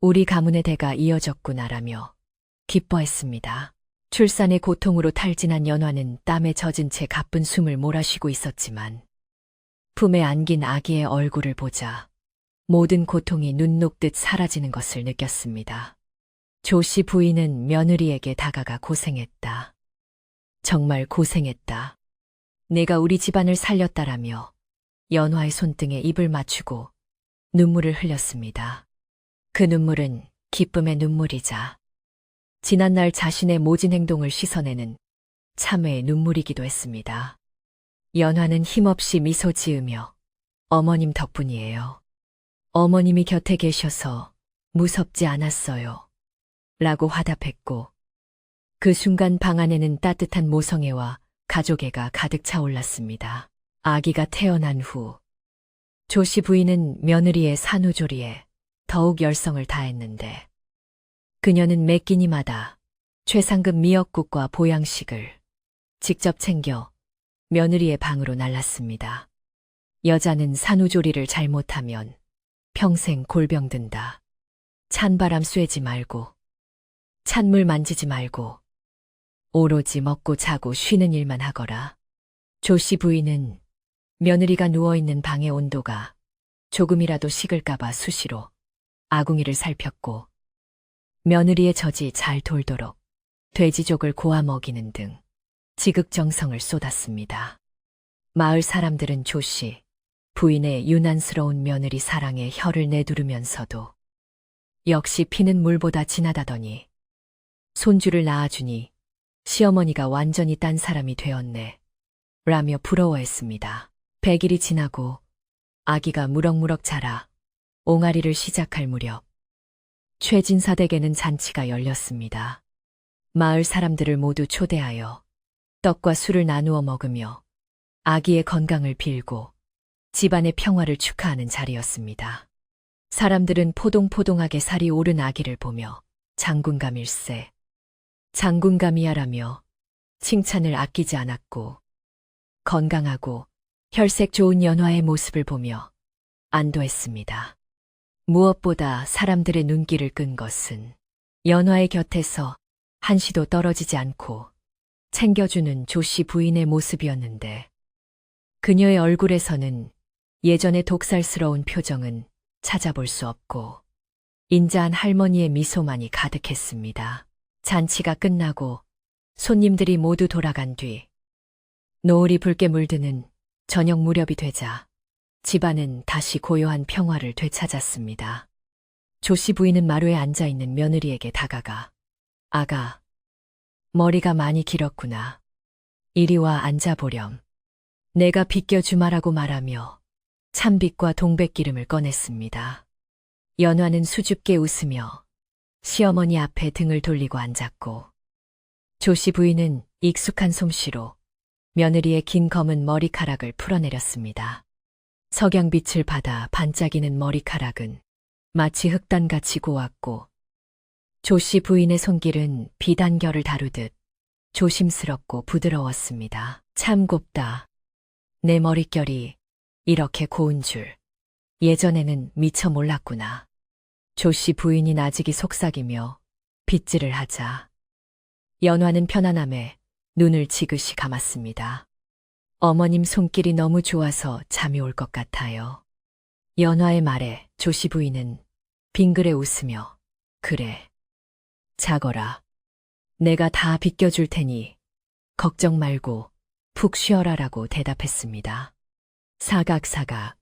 우리 가문의 대가 이어졌구나라며 기뻐했습니다. 출산의 고통으로 탈진한 연화는 땀에 젖은 채 가쁜 숨을 몰아쉬고 있었지만 품에 안긴 아기의 얼굴을 보자 모든 고통이 눈 녹듯 사라지는 것을 느꼈습니다. 조씨 부인은 며느리에게 다가가 고생했다. 정말 고생했다. 내가 우리 집안을 살렸다라며 연화의 손등에 입을 맞추고 눈물을 흘렸습니다. 그 눈물은 기쁨의 눈물이자 지난날 자신의 모진 행동을 씻어내는 참회의 눈물이기도 했습니다. 연화는 힘없이 미소 지으며 어머님 덕분이에요. 어머님이 곁에 계셔서 무섭지 않았어요. 라고 화답했고 그 순간 방 안에는 따뜻한 모성애와 가족애가 가득 차올랐습니다. 아기가 태어난 후 조씨 부인은 며느리의 산후조리에 더욱 열성을 다했는데 그녀는 매 끼니마다 최상급 미역국과 보양식을 직접 챙겨 며느리의 방으로 날랐습니다. 여자는 산후조리를 잘못하면 평생 골병 든다. 찬바람 쐬지 말고 찬물 만지지 말고 오로지 먹고 자고 쉬는 일만 하거라. 조씨 부인은 며느리가 누워있는 방의 온도가 조금이라도 식을까봐 수시로 아궁이를 살폈고 며느리의 젖이 잘 돌도록 돼지족을 고아 먹이는 등 지극정성을 쏟았습니다. 마을 사람들은 조씨 부인의 유난스러운 며느리 사랑에 혀를 내두르면서도 역시 피는 물보다 진하다더니 손주를 낳아주니 시어머니가 완전히 딴 사람이 되었네 라며 부러워했습니다. 100일이 지나고 아기가 무럭무럭 자라 옹알이를 시작할 무렵 최진사 댁에는 잔치가 열렸습니다. 마을 사람들을 모두 초대하여 떡과 술을 나누어 먹으며 아기의 건강을 빌고 집안의 평화를 축하하는 자리였습니다. 사람들은 포동포동하게 살이 오른 아기를 보며 장군감일세, 장군감이야라며 칭찬을 아끼지 않았고 건강하고 혈색 좋은 연화의 모습을 보며 안도했습니다. 무엇보다 사람들의 눈길을 끈 것은 연화의 곁에서 한시도 떨어지지 않고 챙겨주는 조씨 부인의 모습이었는데 그녀의 얼굴에서는 예전의 독살스러운 표정은 찾아볼 수 없고 인자한 할머니의 미소만이 가득했습니다. 잔치가 끝나고 손님들이 모두 돌아간 뒤 노을이 붉게 물드는 저녁 무렵이 되자 집안은 다시 고요한 평화를 되찾았습니다. 조씨 부인은 마루에 앉아있는 며느리에게 다가가 아가, 머리가 많이 길었구나. 이리 와 앉아보렴. 내가 빗겨주마라고 말하며 참빗과 동백기름을 꺼냈습니다. 연화는 수줍게 웃으며 시어머니 앞에 등을 돌리고 앉았고 조씨 부인은 익숙한 솜씨로 며느리의 긴 검은 머리카락을 풀어내렸습니다. 석양빛을 받아 반짝이는 머리카락은 마치 흑단같이 고왔고 조씨 부인의 손길은 비단결을 다루듯 조심스럽고 부드러웠습니다. 참 곱다. 내 머릿결이 이렇게 고운 줄 예전에는 미처 몰랐구나. 조씨 부인이 나직이 속삭이며 빗질을 하자 연화는 편안함에 눈을 지그시 감았습니다. 어머님 손길이 너무 좋아서 잠이 올 것 같아요. 연화의 말에 조씨 부인은 빙그레 웃으며 그래, 자거라. 내가 다 빗겨줄 테니 걱정 말고 푹 쉬어라라고 대답했습니다. 사각사각.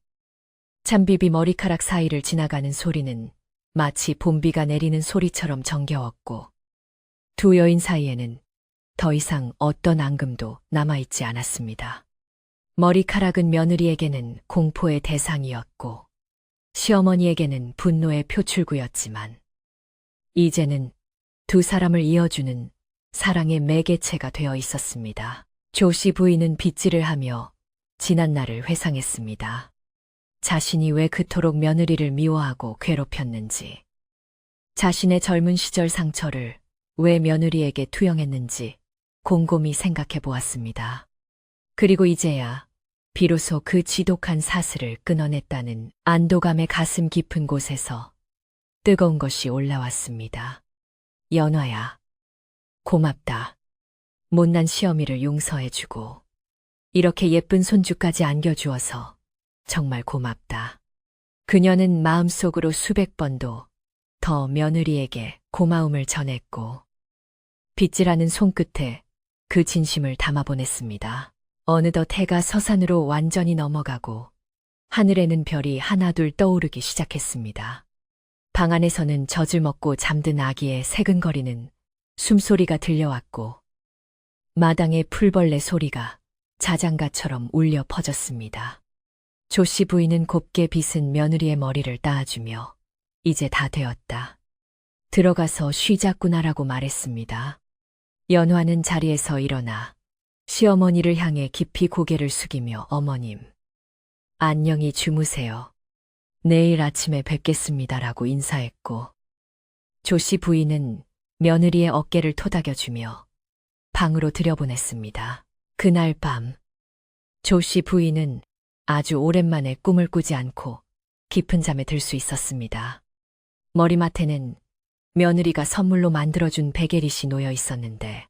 참비비 머리카락 사이를 지나가는 소리는 마치 봄비가 내리는 소리처럼 정겨웠고 두 여인 사이에는 더 이상 어떤 앙금도 남아있지 않았습니다. 머리카락은 며느리에게는 공포의 대상이었고 시어머니에게는 분노의 표출구였지만 이제는 두 사람을 이어주는 사랑의 매개체가 되어 있었습니다. 조씨 부인은 빗질을 하며 지난 날을 회상했습니다. 자신이 왜 그토록 며느리를 미워하고 괴롭혔는지, 자신의 젊은 시절 상처를 왜 며느리에게 투영했는지 곰곰이 생각해 보았습니다. 그리고 이제야 비로소 그 지독한 사슬을 끊어냈다는 안도감의 가슴 깊은 곳에서 뜨거운 것이 올라왔습니다. 연화야, 고맙다. 못난 시어미를 용서해주고 이렇게 예쁜 손주까지 안겨주어서 정말 고맙다. 그녀는 마음속으로 수백 번도 더 며느리에게 고마움을 전했고 빗질하는 손끝에 그 진심을 담아보냈습니다. 어느덧 해가 서산으로 완전히 넘어가고 하늘에는 별이 하나둘 떠오르기 시작했습니다. 방 안에서는 젖을 먹고 잠든 아기의 새근거리는 숨소리가 들려왔고 마당의 풀벌레 소리가 자장가처럼 울려 퍼졌습니다. 조씨 부인은 곱게 빗은 며느리의 머리를 따아주며 이제 다 되었다. 들어가서 쉬자꾸나라고 말했습니다. 연화는 자리에서 일어나 시어머니를 향해 깊이 고개를 숙이며 어머님, 안녕히 주무세요. 내일 아침에 뵙겠습니다라고 인사했고 조씨 부인은 며느리의 어깨를 토닥여주며 방으로 들여보냈습니다. 그날 밤 조씨 부인은 아주 오랜만에 꿈을 꾸지 않고 깊은 잠에 들 수 있었습니다. 머리맡에는 며느리가 선물로 만들어준 베개릿이 놓여 있었는데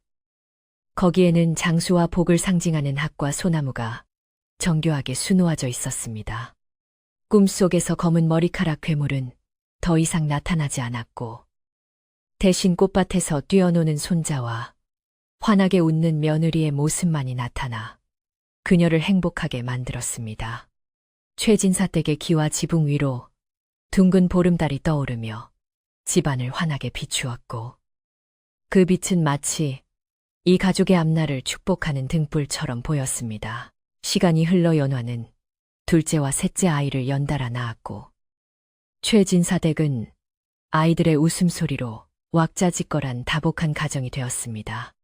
거기에는 장수와 복을 상징하는 학과 소나무가 정교하게 수놓아져 있었습니다. 꿈속에서 검은 머리카락 괴물은 더 이상 나타나지 않았고 대신 꽃밭에서 뛰어노는 손자와 환하게 웃는 며느리의 모습만이 나타나 그녀를 행복하게 만들었습니다. 최진사 댁의 기와 지붕 위로 둥근 보름달이 떠오르며 집안을 환하게 비추었고 그 빛은 마치 이 가족의 앞날을 축복하는 등불처럼 보였습니다. 시간이 흘러 연화는 둘째와 셋째 아이를 연달아 낳았고 최진사 댁은 아이들의 웃음소리로 왁자지껄한 다복한 가정이 되었습니다.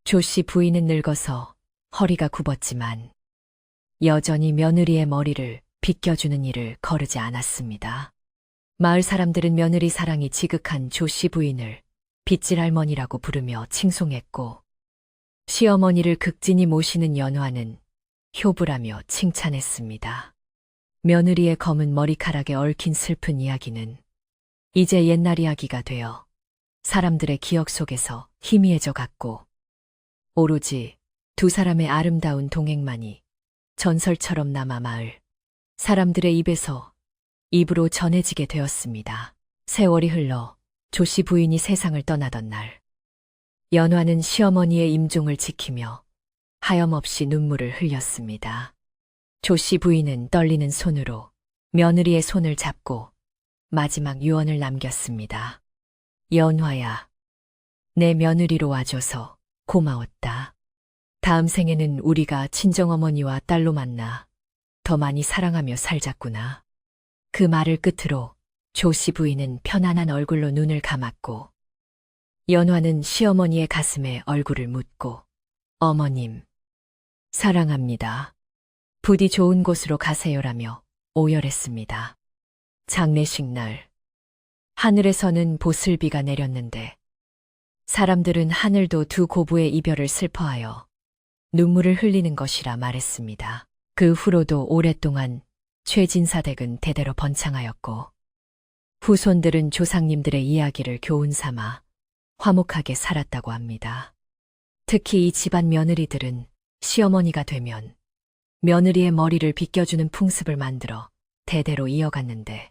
조씨 부인은 늙어서 허리가 굽었지만 여전히 며느리의 머리를 빗겨주는 일을 거르지 않았습니다. 마을 사람들은 며느리 사랑이 지극한 조씨 부인을 빗질 할머니라고 부르며 칭송했고 시어머니를 극진히 모시는 연화는 효부라며 칭찬했습니다. 며느리의 검은 머리카락에 얽힌 슬픈 이야기는 이제 옛날 이야기가 되어 사람들의 기억 속에서 희미해져 갔고 오로지 두 사람의 아름다운 동행만이 전설처럼 남아 마을 사람들의 입에서 입으로 전해지게 되었습니다. 세월이 흘러 조씨 부인이 세상을 떠나던 날 연화는 시어머니의 임종을 지키며 하염없이 눈물을 흘렸습니다. 조씨 부인은 떨리는 손으로 며느리의 손을 잡고 마지막 유언을 남겼습니다. 연화야, 내 며느리로 와줘서 고마웠다. 다음 생에는 우리가 친정어머니와 딸로 만나 더 많이 사랑하며 살자꾸나. 그 말을 끝으로 조씨 부인은 편안한 얼굴로 눈을 감았고 연화는 시어머니의 가슴에 얼굴을 묻고 어머님, 사랑합니다. 부디 좋은 곳으로 가세요라며 오열했습니다. 장례식 날 하늘에서는 보슬비가 내렸는데 사람들은 하늘도 두 고부의 이별을 슬퍼하여 눈물을 흘리는 것이라 말했습니다. 그 후로도 오랫동안 최진사 댁은 대대로 번창하였고 후손들은 조상님들의 이야기를 교훈 삼아 화목하게 살았다고 합니다. 특히 이 집안 며느리들은 시어머니가 되면 며느리의 머리를 빗겨주는 풍습을 만들어 대대로 이어갔는데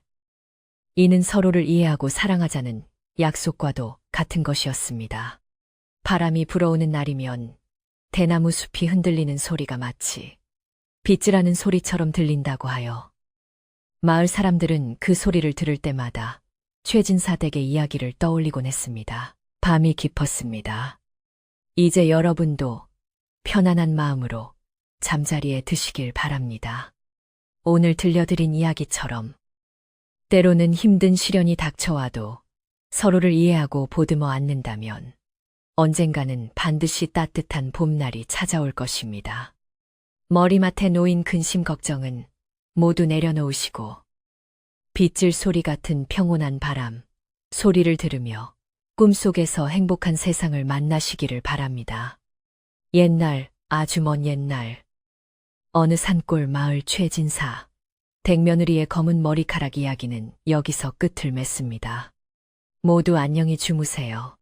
이는 서로를 이해하고 사랑하자는 약속과도 같은 것이었습니다. 바람이 불어오는 날이면 대나무 숲이 흔들리는 소리가 마치 빗질하는 소리처럼 들린다고 하여 마을 사람들은 그 소리를 들을 때마다 최진사 댁의 이야기를 떠올리곤 했습니다. 밤이 깊었습니다. 이제 여러분도 편안한 마음으로 잠자리에 드시길 바랍니다. 오늘 들려드린 이야기처럼 때로는 힘든 시련이 닥쳐와도 서로를 이해하고 보듬어 안는다면 언젠가는 반드시 따뜻한 봄날이 찾아올 것입니다. 머리맡에 놓인 근심 걱정은 모두 내려놓으시고 빗질 소리 같은 평온한 바람, 소리를 들으며 꿈속에서 행복한 세상을 만나시기를 바랍니다. 옛날, 아주 먼 옛날, 어느 산골 마을 최진사, 댁며느리의 검은 머리카락 이야기는 여기서 끝을 맺습니다. 모두 안녕히 주무세요.